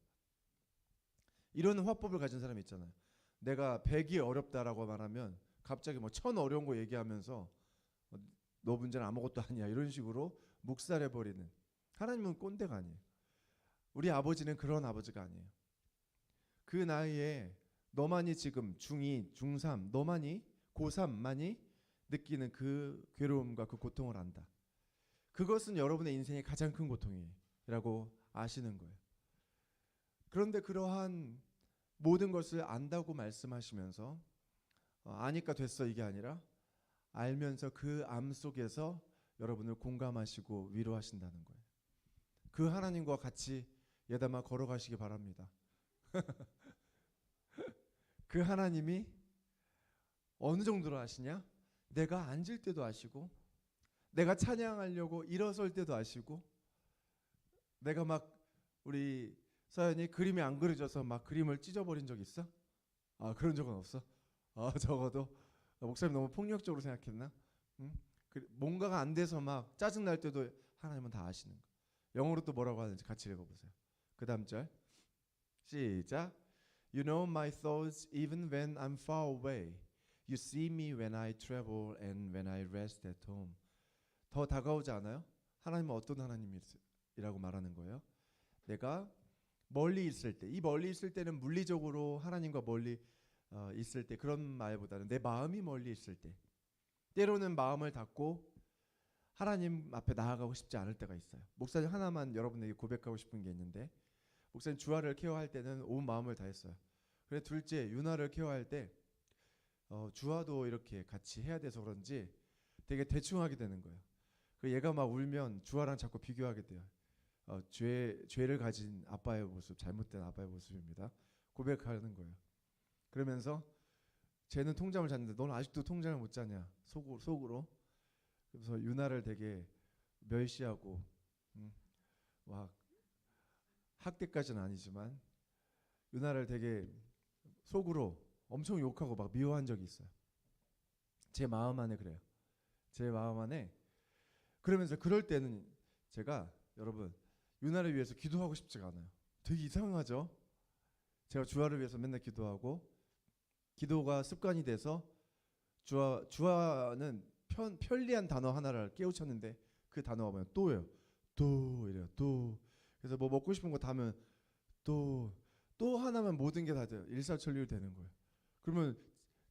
이런 화법을 가진 사람이 있잖아요. 내가 100이 어렵다라고 말하면 갑자기 뭐 1000 어려운 거 얘기하면서 너 문제는 아무것도 아니야 이런 식으로 묵살해버리는 하나님은 꼰대가 아니에요. 우리 아버지는 그런 아버지가 아니에요. 그 나이에 너만이 지금 중2, 중3 너만이 고3만이 느끼는 그 괴로움과 그 고통을 안다. 그것은 여러분의 인생의 가장 큰 고통이라고 아시는 거예요. 그런데 그러한 모든 것을 안다고 말씀하시면서 아니까 됐어 이게 아니라 알면서 그 암 속에서 여러분을 공감하시고 위로하신다는 거예요. 그 하나님과 같이 예담아 걸어가시기 바랍니다. 그 하나님이 어느 정도로 아시냐? 내가 앉을 때도 아시고 내가 찬양하려고 일어설 때도 아시고 내가 막 우리 서연이 그림이 안 그려져서 막 그림을 찢어버린 적 있어? 그런 적은 없어? 적어도 목사님 너무 폭력적으로 생각했나? 응? 뭔가가 안 돼서 막 짜증날 때도 하나님은 다 아시는 거. 영어로 또 뭐라고 하는지 같이 읽어보세요. 그 다음 절 시작. You know my thoughts even when I'm far away. You see me when I travel and when I rest at home. 더 다가오지 않아요? 하나님은 어떤 하나님이라고 말하는 거예요? 내가 멀리 있을 때, 이 멀리 있을 때는 물리적으로 하나님과 멀리 있을 때 그런 말보다는 내 마음이 멀리 있을 때 때로는 마음을 닫고 하나님 앞에 나아가고 싶지 않을 때가 있어요. 목사님 하나만 여러분에게 고백하고 싶은 게 있는데 목사님 주아를 케어할 때는 온 마음을 다했어요. 그래 둘째 유나를 케어할 때 주아도 이렇게 같이 해야 돼서 그런지 되게 대충 하게 되는 거예요. 그 얘가 막 울면 주아랑 자꾸 비교하게 돼요. 죄를 가진 아빠의 모습, 잘못된 아빠의 모습입니다. 고백하는 거예요. 그러면서 쟤는 통잠을 잤는데 너는 아직도 통잠을 못 자냐 속으로. 그래서 유나를 되게 멸시하고 막 학대까지는 아니지만 유나를 되게 속으로 엄청 욕하고 막 미워한 적이 있어요. 제 마음 안에 그래요. 제 마음 안에. 그러면서 그럴 때는 제가 여러분 유나를 위해서 기도하고 싶지가 않아요. 되게 이상하죠? 제가 주아를 위해서 맨날 기도하고 기도가 습관이 돼서 주아는 편리한 단어 하나를 깨우쳤는데 그 단어가 뭐예요? 또예요. 또 이래요. 또. 그래서 뭐 먹고 싶은 거 다면 또 하나면 모든 게 다 돼요. 일사천리로 되는 거예요. 그러면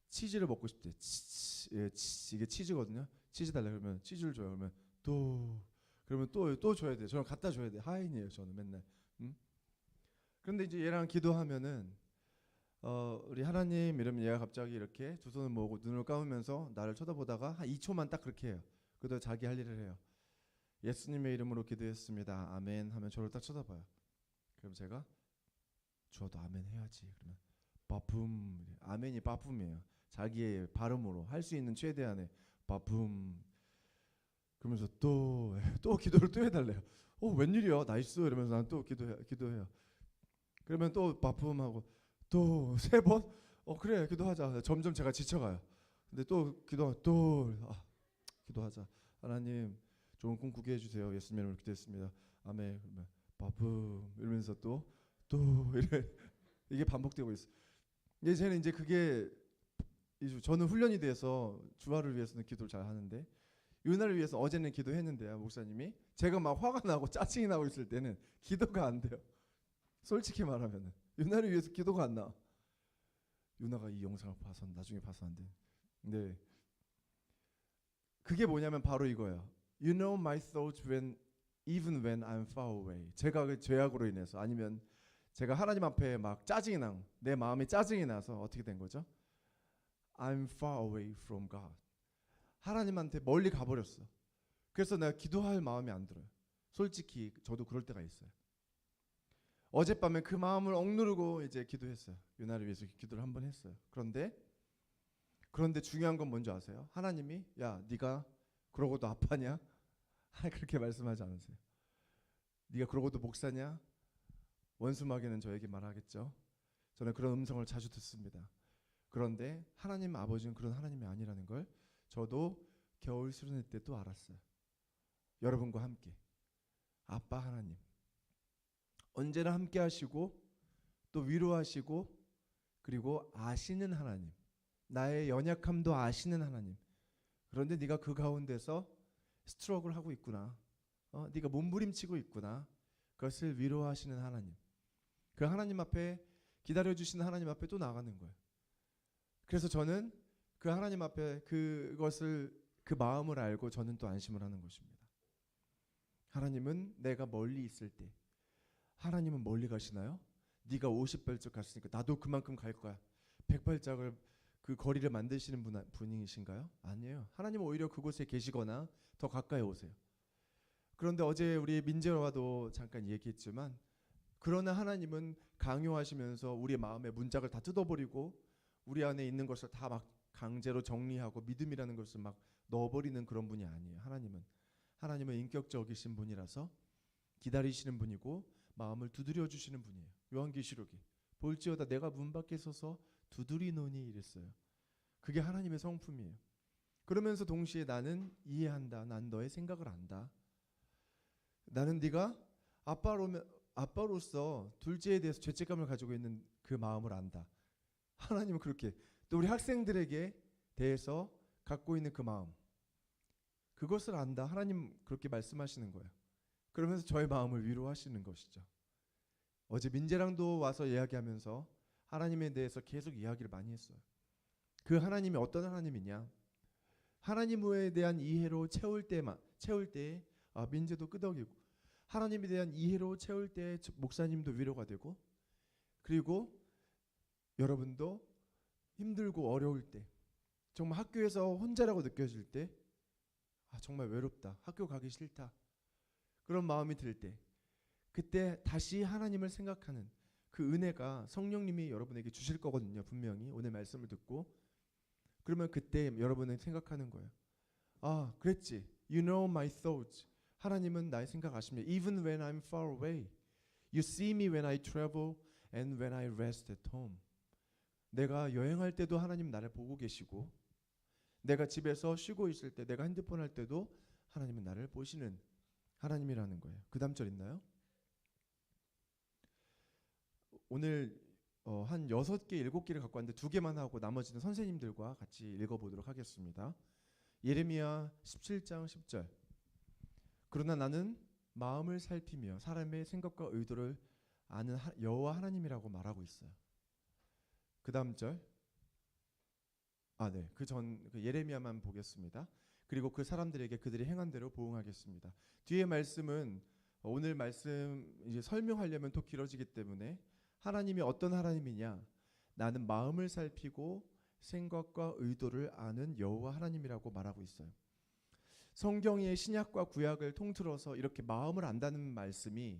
치즈를 먹고 싶대. 이게 치즈거든요. 치즈 달라 그러면 치즈를 줘요. 그러면 그러면 또 줘야 돼. 저는 갖다 줘야 돼. 하인이에요. 저는 맨날. 그런데 이제 얘랑 기도하면은 우리 하나님 이러면 얘가 갑자기 이렇게 두 손을 모으고 눈을 감으면서 나를 쳐다보다가 한 2초만 딱 그렇게 해요. 그러다 자기 할 일을 해요. 예수님의 이름으로 기도했습니다. 아멘 하면 저를 딱 쳐다봐요. 그럼 제가 주어도 아멘 해야지. 그러면 바품. 아멘이 바품이에요. 자기의 발음으로 할 수 있는 최대한의 바품. 그러면서 또 기도를 또 해달래요. 웬일이야 나이스 이러면서 난 또 기도해요. 그러면 또 바품하고 또 3번 그래 기도하자. 점점 제가 지쳐가요. 근데 또 기도하자. 하나님 좋은 꿈 꾸게 해주세요. 예수님 이름으로 기도했습니다. 아멘. 그러면 바품 이러면서 또 이래 이게 반복되고 있어. 이제는 이제 그게 저는 훈련이 돼서 주아를 위해서는 기도를 잘 하는데 유나를 위해서 어제는 기도했는데요. 목사님이 제가 막 화가 나고 짜증이 나고 있을 때는 기도가 안 돼요. 솔직히 말하면은 유나를 위해서 기도가 안 나. 유나가 이 영상을 봐서 나중에 봐서 안 돼. 근데 그게 뭐냐면 바로 이거예요. You know my thoughts even when I'm far away. 제가 그 죄악으로 인해서 아니면 제가 하나님 앞에 막 짜증이 내 마음이 짜증이 나서 어떻게 된 거죠? I'm far away from God. 하나님한테 멀리 가버렸어. 그래서 내가 기도할 마음이 안 들어요. 솔직히 저도 그럴 때가 있어요. 어젯밤에 그 마음을 억누르고 이제 기도했어요. 유나를 위해서 기도를 한번 했어요. 그런데 중요한 건 뭔지 아세요? 하나님이 야 네가 그러고도 아빠냐? 그렇게 말씀하지 않으세요. 네가 그러고도 목사냐? 원수마귀는 저에게 말하겠죠. 저는 그런 음성을 자주 듣습니다. 그런데 하나님 아버지는 그런 하나님이 아니라는 걸 저도 겨울 수련회 때 또 알았어요. 여러분과 함께 아빠 하나님 언제나 함께 하시고 또 위로하시고 그리고 아시는 하나님, 나의 연약함도 아시는 하나님. 그런데 네가 그 가운데서 스트럭을 하고 있구나. 네가 몸부림치고 있구나. 그것을 위로하시는 하나님. 그 하나님 앞에 기다려주시는 하나님 앞에 또 나가는 거예요. 그래서 저는 그 하나님 앞에 그 마음을 알고 저는 또 안심을 하는 것입니다. 하나님은 내가 멀리 있을 때 하나님은 멀리 가시나요? 네가 50발짝 갔으니까 나도 그만큼 갈 거야. 100발짝을 그 거리를 만드시는 분이신가요? 아니에요. 하나님은 오히려 그곳에 계시거나 더 가까이 오세요. 그런데 어제 우리 민재와도 잠깐 얘기했지만 그러나 하나님은 강요하시면서 우리의 마음의 문짝을 다 뜯어버리고 우리 안에 있는 것을 다 막 강제로 정리하고 믿음이라는 것을 막 넣어버리는 그런 분이 아니에요. 하나님은 인격적이신 분이라서 기다리시는 분이고 마음을 두드려 주시는 분이에요. 요한계시록이 볼지어다 내가 문 밖에 서서 두드리노니 이랬어요. 그게 하나님의 성품이에요. 그러면서 동시에 나는 이해한다. 난 너의 생각을 안다. 나는 네가 아빠로서 둘째에 대해서 죄책감을 가지고 있는 그 마음을 안다. 하나님은 그렇게 또 우리 학생들에게 대해서 갖고 있는 그 마음 그것을 안다. 하나님 그렇게 말씀하시는 거예요. 그러면서 저의 마음을 위로하시는 것이죠. 어제 민재랑도 와서 이야기하면서 하나님에 대해서 계속 이야기를 많이 했어요. 그 하나님이 어떤 하나님이냐? 하나님에 대한 이해로 채울 때 민재도 끄덕이고 하나님에 대한 이해로 채울 때 목사님도 위로가 되고, 그리고 여러분도 힘들고 어려울 때, 정말 학교에서 혼자라고 느껴질 때, 정말 외롭다, 학교 가기 싫다, 그런 마음이 들 때, 그때 다시 하나님을 생각하는 그 은혜가 성령님이 여러분에게 주실 거거든요. 분명히 오늘 말씀을 듣고. 그러면 그때 여러분은 생각하는 거예요. 그랬지. You know my thoughts. 하나님은 나의 생각 아십니다. Even when I'm far away. You see me when I travel and when I rest at home. 내가 여행할 때도 하나님 나를 보고 계시고, 내가 집에서 쉬고 있을 때, 내가 핸드폰 할 때도 하나님은 나를 보시는 하나님이라는 거예요. 그 다음 절 있나요? 오늘 한 6개, 7개를 갖고 왔는데 2개만 하고 나머지는 선생님들과 같이 읽어보도록 하겠습니다. 예레미야 17장 10절. 그러나 나는 마음을 살피며 사람의 생각과 의도를 아는 여호와 하나님이라고 말하고 있어요. 그 다음 절. 그 예레미야만 보겠습니다. 그리고 그 사람들에게 그들이 행한 대로 보응하겠습니다. 뒤에 말씀은 오늘 말씀 이제 설명하려면 또 길어지기 때문에 하나님이 어떤 하나님이냐? 나는 마음을 살피고 생각과 의도를 아는 여호와 하나님이라고 말하고 있어요. 성경의 신약과 구약을 통틀어서 이렇게 마음을 안다는 말씀이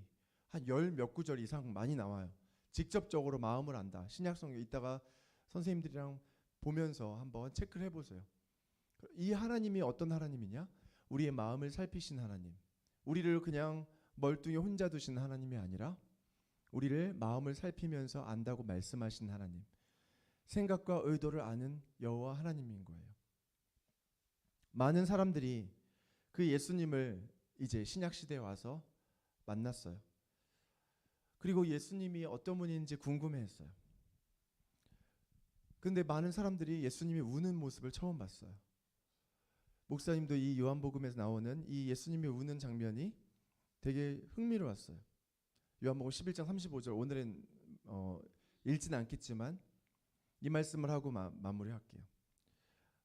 한 10몇 구절 이상 많이 나와요. 직접적으로 마음을 안다. 신약 성경 이따가 선생님들이랑 보면서 한번 체크를 해보세요. 이 하나님이 어떤 하나님이냐? 우리의 마음을 살피신 하나님. 우리를 그냥 멀뚱히 혼자 두신 하나님이 아니라 우리를 마음을 살피면서 안다고 말씀하신 하나님, 생각과 의도를 아는 여호와 하나님인 거예요. 많은 사람들이 그 예수님을 이제 신약시대에 와서 만났어요. 그리고 예수님이 어떤 분인지 궁금해했어요. 근데 많은 사람들이 예수님이 우는 모습을 처음 봤어요. 목사님도 이 요한복음에서 나오는 이 예수님이 우는 장면이 되게 흥미로웠어요. 요한복음 11장 35절, 오늘은 읽지는 않겠지만 이 말씀을 하고 마무리할게요.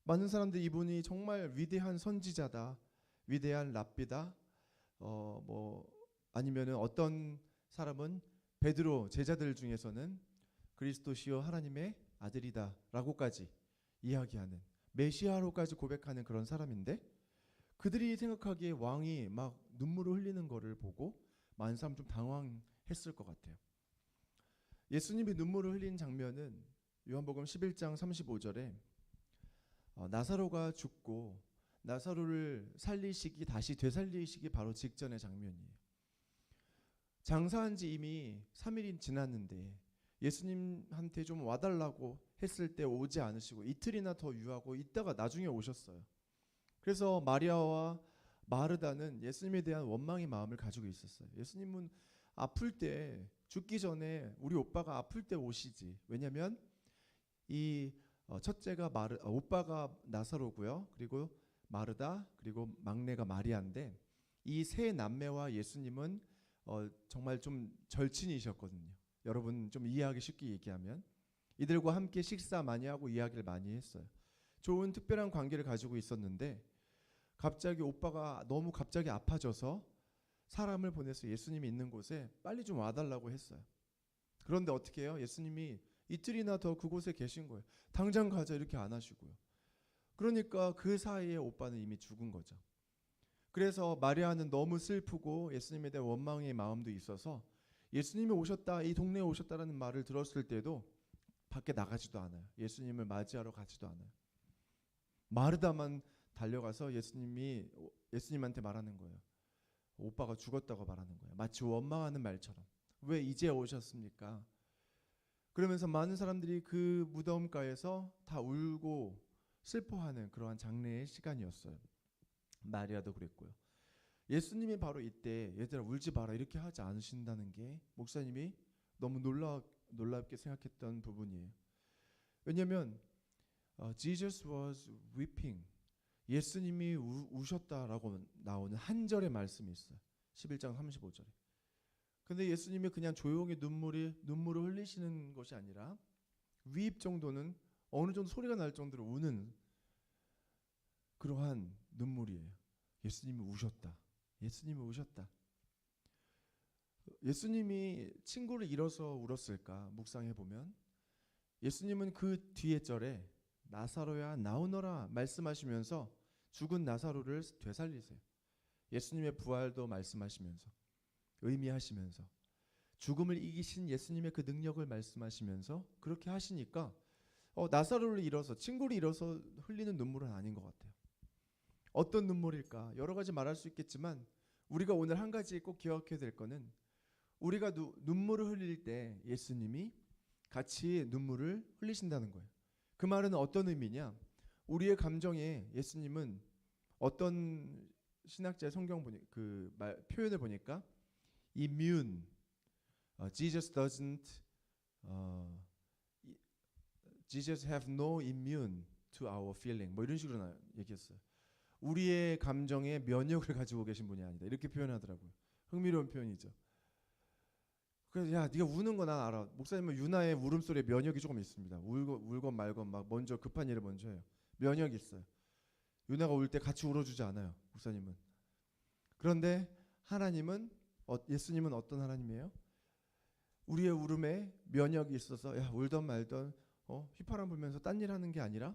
많은 사람들이 이분이 정말 위대한 선지자다, 위대한 랍비다, 아니면은 어떤 사람은 베드로 제자들 중에서는 그리스도시요 하나님의 아들이다 라고까지 이야기하는, 메시아로까지 고백하는 그런 사람인데, 그들이 생각하기에 왕이 막 눈물을 흘리는 거를 보고 많은 사람 좀 당황했을 것 같아요. 예수님이 눈물을 흘린 장면은 요한복음 11장 35절에 나사로가 죽고 나사로를 살리시기, 다시 되살리시기 바로 직전의 장면이에요. 장사한 지 이미 3일이 지났는데 예수님한테 좀 와달라고 했을 때 오지 않으시고 이틀이나 더 유하고 있다가 나중에 오셨어요. 그래서 마리아와 마르다는 예수님에 대한 원망의 마음을 가지고 있었어요. 예수님은 아플 때, 죽기 전에 우리 오빠가 아플 때 오시지. 왜냐하면 이 첫째가 오빠가 나사로고요. 그리고 마르다, 그리고 막내가 마리아인데 이 세 남매와 예수님은 정말 좀 절친이셨거든요. 여러분 좀 이해하기 쉽게 얘기하면 이들과 함께 식사 많이 하고 이야기를 많이 했어요. 좋은 특별한 관계를 가지고 있었는데 갑자기 오빠가 너무 갑자기 아파져서 사람을 보내서 예수님이 있는 곳에 빨리 좀 와달라고 했어요. 그런데 어떻게 해요? 예수님이 이틀이나 더 그곳에 계신 거예요. 당장 가자 이렇게 안 하시고요. 그러니까 그 사이에 오빠는 이미 죽은 거죠. 그래서 마리아는 너무 슬프고 예수님에 대한 원망의 마음도 있어서 예수님이 오셨다, 이 동네에 오셨다라는 말을 들었을 때도 밖에 나가지도 않아요. 예수님을 맞이하러 가지도 않아요. 마르다만 달려가서 예수님한테 말하는 거예요. 오빠가 죽었다고 말하는 거예요. 마치 원망하는 말처럼. 왜 이제 오셨습니까? 그러면서 많은 사람들이 그 무덤가에서 다 울고 슬퍼하는 그러한 장례의 시간이었어요. 마리아도 그랬고요. 예수님이 바로 이때 얘들아 울지 마라 이렇게 하지 않으신다는 게 목사님이 너무 놀랍게 생각했던 부분이에요. 왜냐하면 Jesus was weeping, 예수님이 우셨다라고 나오는 한 절의 말씀이 있어요. 11장 35절에. 근데 예수님이 그냥 조용히 눈물을 흘리시는 것이 아니라 weep 정도는 어느 정도 소리가 날 정도로 우는 그러한 눈물이에요. 예수님이 우셨다. 예수님이 우셨다. 예수님이 친구를 잃어서 울었을까 묵상해 보면 예수님은 그 뒤에 절에 나사로야 나오너라 말씀하시면서 죽은 나사로를 되살리세요. 예수님의 부활도 말씀하시면서 의미하시면서 죽음을 이기신 예수님의 그 능력을 말씀하시면서 그렇게 하시니까 나사로를 잃어서 친구를 잃어서 흘리는 눈물은 아닌 것 같아요. 어떤 눈물일까? 여러 가지 말할 수 있겠지만 우리가 오늘 한 가지 꼭 기억해야 될 거는 우리가 눈물을 흘릴 때 예수님이 같이 눈물을 흘리신다는 거예요. 그 말은 어떤 의미냐? 우리의 감정에 예수님은 어떤 신학자의 성경 그 표현을 보니까 immune, Jesus have no immune to our feeling. 뭐 이런 식으로 얘기했어요. 우리의 감정에 면역을 가지고 계신 분이 아니다. 이렇게 표현하더라고요. 흥미로운 표현이죠. 그래서 야, 네가 우는 거 난 알아. 목사님은 유나의 울음소리에 면역이 조금 있습니다. 울건 말건 막 먼저 급한 일을 먼저 해요. 면역이 있어요. 유나가 울 때 같이 울어주지 않아요. 목사님은. 그런데 하나님은 예수님은 어떤 하나님이에요? 우리의 울음에 면역이 있어서 야 울던 말던 휘파람 불면서 딴 일 하는 게 아니라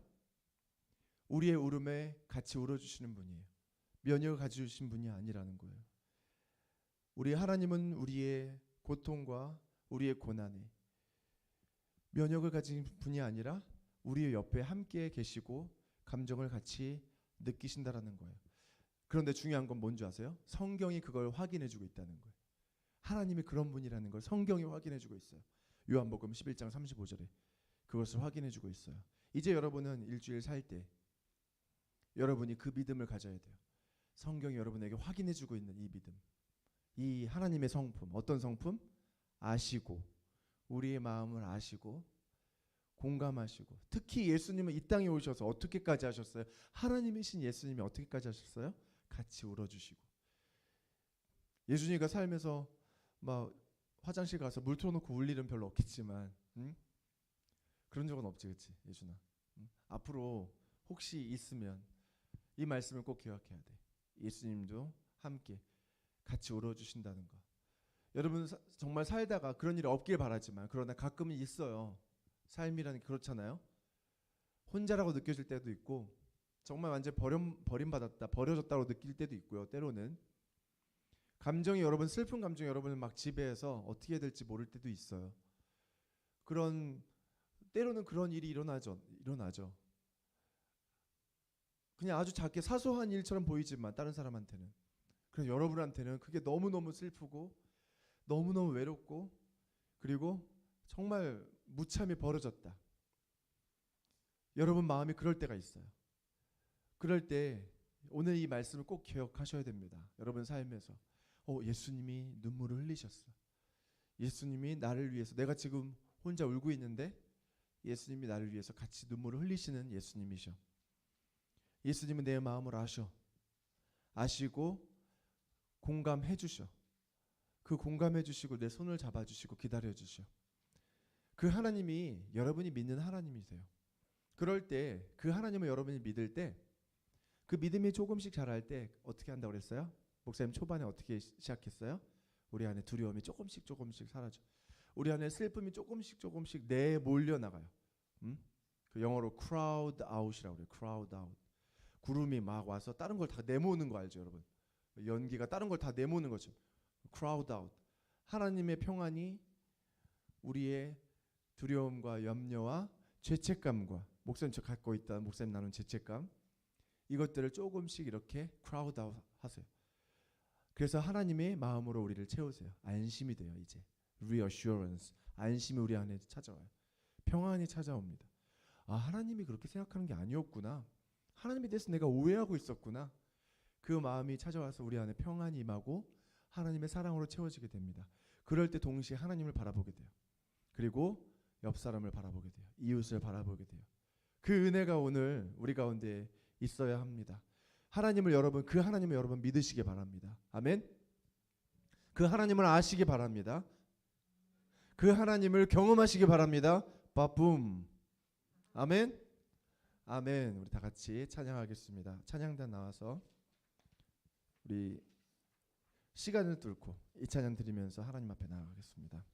우리의 울음에 같이 울어주시는 분이에요. 면역을 가지신 분이 아니라는 거예요. 우리 하나님은 우리의 고통과 우리의 고난에 면역을 가진 분이 아니라 우리의 옆에 함께 계시고 감정을 같이 느끼신다라는 거예요. 그런데 중요한 건 뭔지 아세요? 성경이 그걸 확인해주고 있다는 거예요. 하나님이 그런 분이라는 걸 성경이 확인해주고 있어요. 요한복음 11장 35절에 그것을 확인해주고 있어요. 이제 여러분은 일주일 살 때 여러분이 그 믿음을 가져야 돼요. 성경이 여러분에게 확인해주고 있는 이 믿음, 이 하나님의 성품, 어떤 성품? 아시고 우리의 마음을 아시고 공감하시고 특히 예수님은 이 땅에 오셔서 어떻게까지 하셨어요? 하나님이신 예수님이 어떻게까지 하셨어요? 같이 울어주시고 예수님과 살면서 막 화장실 가서 물 틀어놓고 울 일은 별로 없겠지만 그런 적은 없지, 그렇지 예준아? 앞으로 혹시 있으면 이 말씀을 꼭 기억해야 돼. 예수님도 함께 같이 울어주신다는 거. 여러분 정말 살다가 그런 일이 없길 바라지만 그러나 가끔은 있어요. 삶이라는 게 그렇잖아요. 혼자라고 느껴질 때도 있고 정말 완전 버림받았다, 버려졌다고 느낄 때도 있고요. 때로는 감정이 여러분 슬픈 감정이 여러분을 막 지배해서 어떻게 해야 될지 모를 때도 있어요. 때로는 그런 일이 일어나죠. 그냥 아주 작게 사소한 일처럼 보이지만 다른 사람한테는 그럼 여러분한테는 그게 너무너무 슬프고 너무너무 외롭고 그리고 정말 무참히 벌어졌다. 여러분 마음이 그럴 때가 있어요. 그럴 때 오늘 이 말씀을 꼭 기억하셔야 됩니다. 여러분 삶에서 예수님이 눈물을 흘리셨어. 예수님이 나를 위해서 내가 지금 혼자 울고 있는데 예수님이 나를 위해서 같이 눈물을 흘리시는 예수님이셔. 예수님은 내 마음을 아시고 공감해 주셔. 그 공감해 주시고 내 손을 잡아 주시고 기다려 주셔. 그 하나님이 여러분이 믿는 하나님이세요. 그럴 때 그 하나님을 여러분이 믿을 때 그 믿음이 조금씩 자랄 때 어떻게 한다고 그랬어요? 목사님 초반에 어떻게 시작했어요? 우리 안에 두려움이 조금씩 사라져. 우리 안에 슬픔이 조금씩 내몰려 나가요. 그 영어로 crowd out이라고 그래요. crowd out. 구름이 막 와서 다른 걸 다 내모는 거 알죠, 여러분? 연기가 다른 걸 다 내모는 거죠. crowd out. 하나님의 평안이 우리의 두려움과 염려와 죄책감과 목사님 저 갖고 있다 목사님 나눈 죄책감 이것들을 조금씩 이렇게 crowd out 하세요. 그래서 하나님의 마음으로 우리를 채우세요. 안심이 돼요. 이제 reassurance, 안심이 우리 안에 찾아와요. 평안이 찾아옵니다. 하나님이 그렇게 생각하는 게 아니었구나. 하나님에 대해서 내가 오해하고 있었구나. 그 마음이 찾아와서 우리 안에 평안이 임하고 하나님의 사랑으로 채워지게 됩니다. 그럴 때 동시에 하나님을 바라보게 돼요. 그리고 옆 사람을 바라보게 돼요. 이웃을 바라보게 돼요. 그 은혜가 오늘 우리 가운데 있어야 합니다. 그 하나님을 여러분 믿으시기 바랍니다. 아멘. 그 하나님을 아시기 바랍니다. 그 하나님을 경험하시기 바랍니다. 빠뿜. 아멘. 아멘. 우리 다 같이 찬양하겠습니다. 찬양단 나와서 우리 시간을 뚫고 이 찬양 드리면서 하나님 앞에 나아가겠습니다.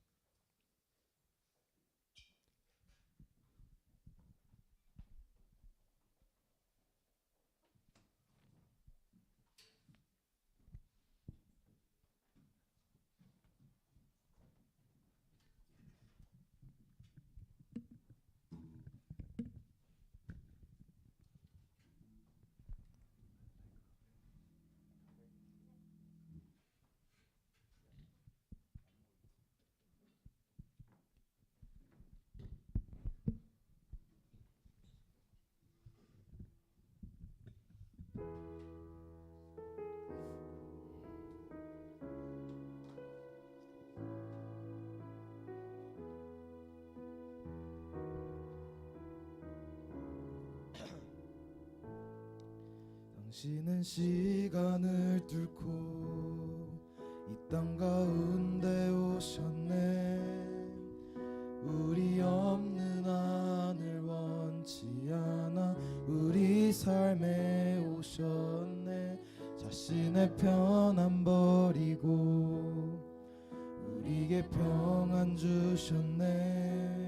당신은 시간을 뚫고 이 땅 가운데 오셨네. 우리 없는 하늘 원치 않아 우리 삶에 오셨네. 자신의 편안 버리고 우리에게 평안 주셨네.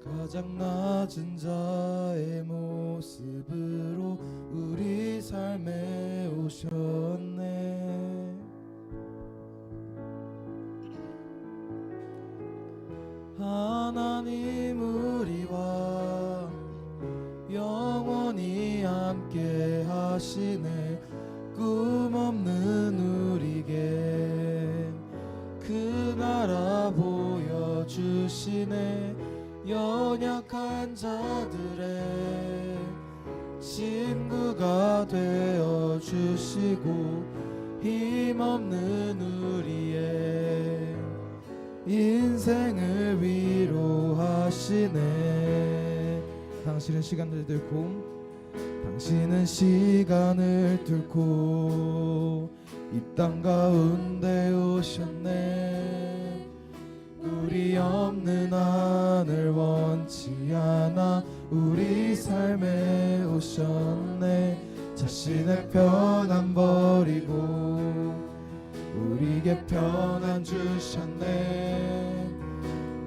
가장 낮은 자의 모습으로 우리 삶에 오셨네. 하나님 우리와 영원히 함께 하시네. 꿈 없는 우리에게 그 나라 보여주시네. 연약한 자들의 친구가 되어주시고 힘없는 우리의 인생을 위로하시네. 당신은 시간을 뚫고 이 땅 가운데 오셨네. 우리 없는 하늘 원치 않아 우리 삶에 오셨네. 자신의 편안 버리고 우리에게 평안 주셨네.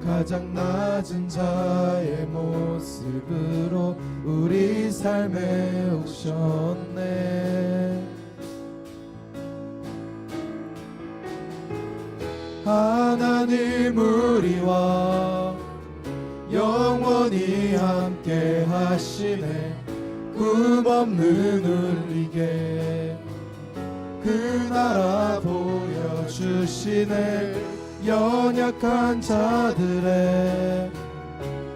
가장 낮은 자의 모습으로 우리 삶에 오셨네. 하나님 우리와 영원히 함께 하시네. 꿈 없는 우리에게 그 나라 보여주시네. 연약한 자들의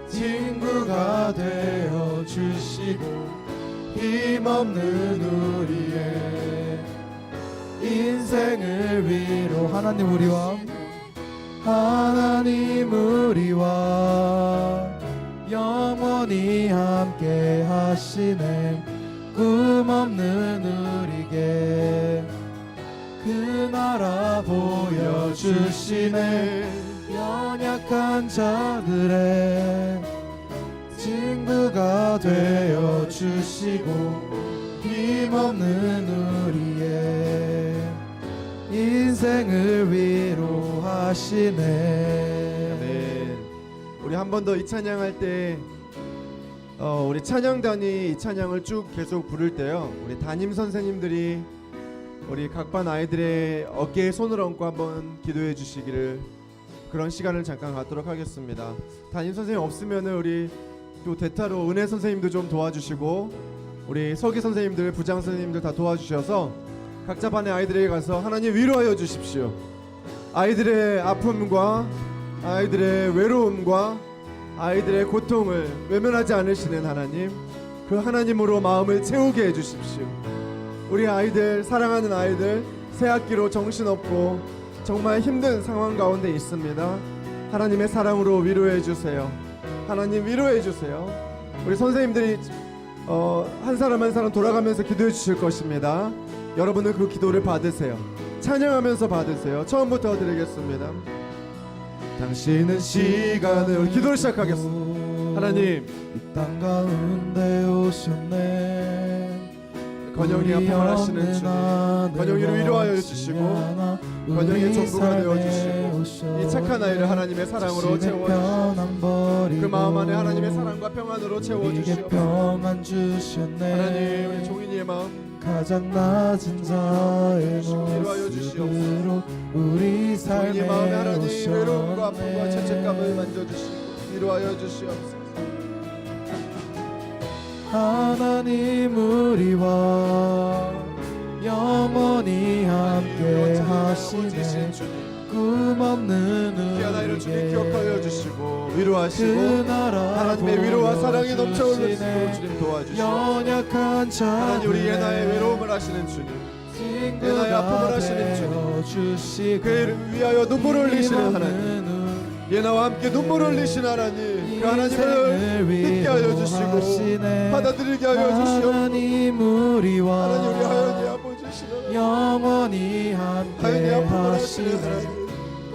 친구가 되어주시고 힘없는 우리의 인생을 위로 하나님 우리와 영원히 함께 하시네. 꿈 없는 우리에게 그 나라 보여주시네. 연약한 자들의 친구가 되어주시고 힘없는 우리의 인생을 위로하시네. 네. 우리 한 번 더 이 찬양할 때 우리 찬양단이 이 찬양을 쭉 계속 부를 때요, 우리 담임 선생님들이 우리 각 반 아이들의 어깨에 손을 얹고 한번 기도해 주시기를, 그런 시간을 잠깐 갖도록 하겠습니다. 담임 선생님 없으면 우리 또 대타로 은혜 선생님도 좀 도와주시고 우리 서기 선생님들, 부장 선생님들 다 도와주셔서 각자 반의 아이들에게 가서 하나님 위로하여 주십시오. 아이들의 아픔과 아이들의 외로움과 아이들의 고통을 외면하지 않으시는 하나님, 그 하나님으로 마음을 채우게 해주십시오. 우리 아이들, 사랑하는 아이들 새학기로 정신없고 정말 힘든 상황 가운데 있습니다. 하나님의 사랑으로 위로해 주세요. 하나님 위로해 주세요. 우리 선생님들이 한 사람 한 사람 돌아가면서 기도해 주실 것입니다. 여러분은 그 기도를 받으세요. 찬양하면서 받으세요. 처음부터 드리겠습니다. 당신은 시간을 기도를 시작하겠습니다. 하나님, 이 땅 가운데 오셨네. 건영이 아픔을 하시는 주님, 건영이를 위로하여 주시고 건영이의 전부가 되어주시고 이 착한 아이를 하나님의 사랑으로 채워주시고 그 마음 안에 하나님의 사랑과 평안으로 채워주시고 하나님 우리 종인이의 마음 가장 낮은 자의 모습으로 우리 종인이의 마음에 삶에 하나님 외로움과 아픔과 오셨네. 죄책감을 만져주시고 위로하여 주시옵소서. 하나님 우리와 영원히 함께 하시네. 꿈없는 귀한 아이를 주님 우리에게 기억하여 주시고 위로하시고 그 나라 하나님의 위로와 사랑이 넘쳐 흘러주시고 보여주시네. 주님 도와주시고 연약한 자 하나님 우리 예나의 외로움을 하시는 주님, 예나의 아픔을 하시는 주님, 주시고 그 이름 위하여 눈물을 흘리시는 하나님, 예나와 함께 눈물을 흘리시는 하나님, 그 하나님을 믿게 하여 주시고 받아들이게 하여 주시옵소서. 하나님 우리와 하나님 우리 하연이 아버지시는 영원히 함께 하연이 아픔을 하시는 하시네. 하나님,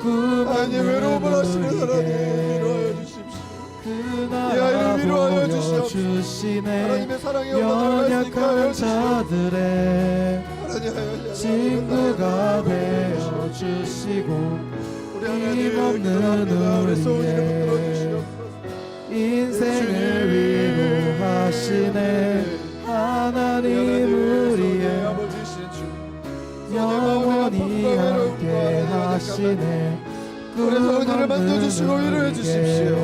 꿈없는 하나님 외로움을 하시는 하나님 우리에게 위로하여 주십시오. 그 이 나라 아이를 위로하여 주시옵소서. 보여주시네. 하나님의 사랑의 엄마들을 갈 수 있게 하여 연약한 주시옵소서. 자들의 하나님 하연이 친구가 되어 주시고 우리 하나님 힘없는 기도합니다. 우리 소원이를 붙들어 우리의 주시옵소서. 인생을 위로하시네. 하나님 우리의 아버지신 주, 영원히 함께 하시네. 그래서 은혜를 만져주시고 위로해 주십시오.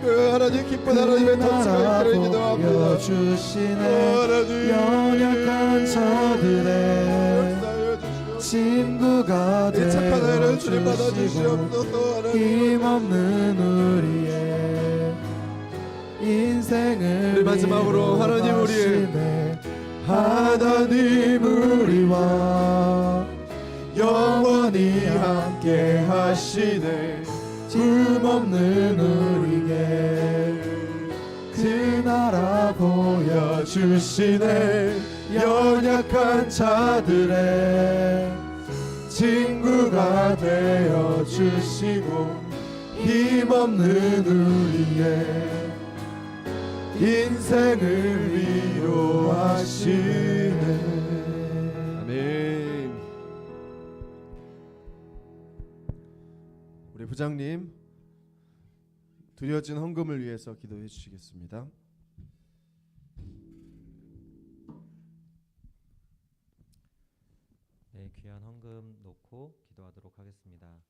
그 하나님 기쁜 하나님의 터치가 있기를 기도합니다. 주시네. 하나님 연약한 자들의 역사하여 주시옵소서. 친구가 이 착한 아이를 되어 주님 주시고 받아주시옵소서. 하나님 힘없는 우리의 인생을 우리 마지막으로 하나님 우리의 위로하시네. 하나님 우리와 영원히 함께 하시네. 꿈없는 우리에게 그 나라 보여주시네. 연약한 자들의 친구가 되어주시고 힘없는 우리의 인생을 위로하시네. 아멘. 우리 부장님 드려진 헌금을 위해서 기도해 주시겠습니다. 네, 귀한 헌금 놓고 기도하도록 하겠습니다.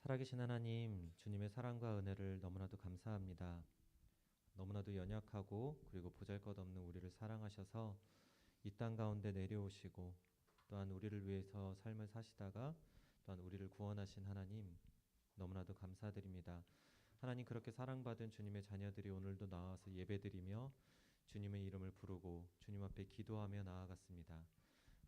살아계신 하나님, 주님의 사랑과 은혜를 너무나도 감사합니다. 너무나도 연약하고 그리고 보잘것없는 우리를 사랑하셔서 이 땅 가운데 내려오시고 또한 우리를 위해서 삶을 사시다가 또한 우리를 구원하신 하나님, 너무나도 감사드립니다. 하나님, 그렇게 사랑받은 주님의 자녀들이 오늘도 나와서 예배드리며 주님의 이름을 부르고 주님 앞에 기도하며 나아갔습니다.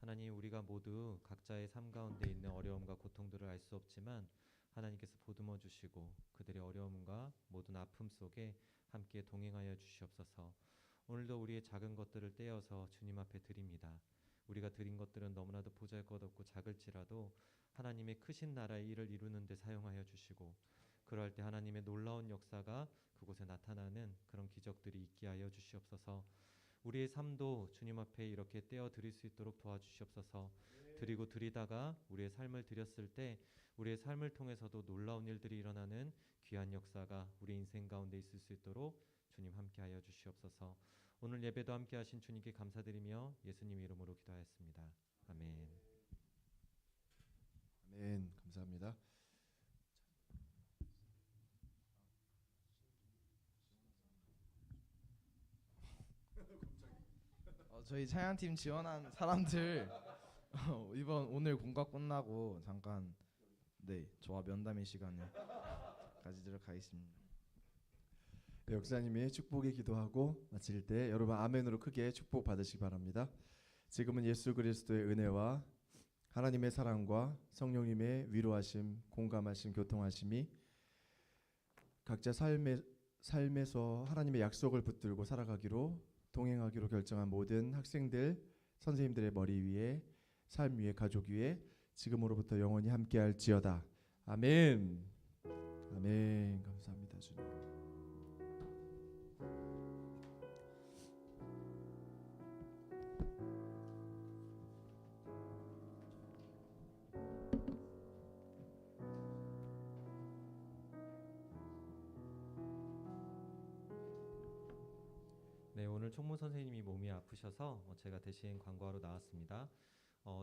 하나님, 우리가 모두 각자의 삶 가운데 있는 어려움과 고통들을 알 수 없지만 하나님께서 보듬어 주시고 그들의 어려움과 모든 아픔 속에 함께 동행하여 주시옵소서. 오늘도 우리의 작은 것들을 떼어서 주님 앞에 드립니다. 우리가 드린 것들은 너무나도 보잘것없고 작을지라도 하나님의 크신 나라의 일을 이루는 데 사용하여 주시고, 그럴 때 하나님의 놀라운 역사가 그곳에 나타나는 그런 기적들이 있게 하여 주시옵소서. 우리의 삶도 주님 앞에 이렇게 떼어 드릴 수 있도록 도와주시옵소서. 드리고 드리다가 우리의 삶을 드렸을 때 우리의 삶을 통해서도 놀라운 일들이 일어나는 귀한 역사가 우리 인생 가운데 있을 수 있도록 주님 함께하여 주시옵소서. 오늘 예배도 함께하신 주님께 감사드리며 예수님 이름으로 기도하였습니다. 아멘. 아멘. 감사합니다. 저희 찬양팀 지원한 사람들 이번 오늘 공과 끝나고 잠깐 저와 면담의 시간을 가지도록 하겠습니다. 네, 역사님이 축복의 기도하고 마칠 때 여러분 아멘으로 크게 축복 받으시기 바랍니다. 지금은 예수 그리스도의 은혜와 하나님의 사랑과 성령님의 위로하심, 공감하심, 교통하심이 각자 삶에서 하나님의 약속을 붙들고 살아가기로 동행하기로 결정한 모든 학생들, 선생님들의 머리 위에, 삶 위에, 가족 위에 지금으로부터 영원히 함께할지어다. 아멘. 아멘. 감사합니다, 주님. 총무 선생님이 몸이 아프셔서 제가 대신 광고하러 나왔습니다.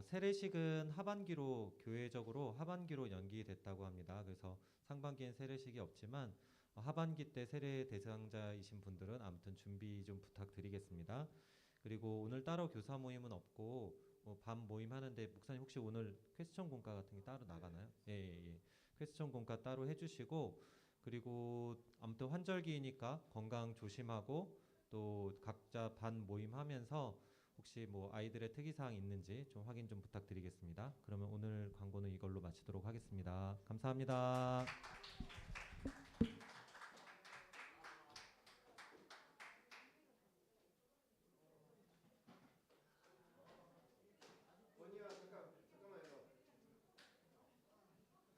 세례식은 하반기로 교회적으로 하반기로 연기됐다고 합니다. 그래서 상반기엔 세례식이 없지만 하반기 때 세례 대상자이신 분들은 아무튼 준비 좀 부탁드리겠습니다. 그리고 오늘 따로 교사 모임은 없고 밤 모임 하는데 목사님 혹시 오늘 퀘스천 공과 같은 게 따로 나가나요? 예. 퀘스천 공과 따로 해주시고 그리고 아무튼 환절기이니까 건강 조심하고 또 각자 반 모임 하면서 혹시 뭐 아이들의 특이사항 있는지 좀 확인 좀 부탁드리겠습니다. 그러면 오늘 광고는 이걸로 마치도록 하겠습니다. 감사합니다.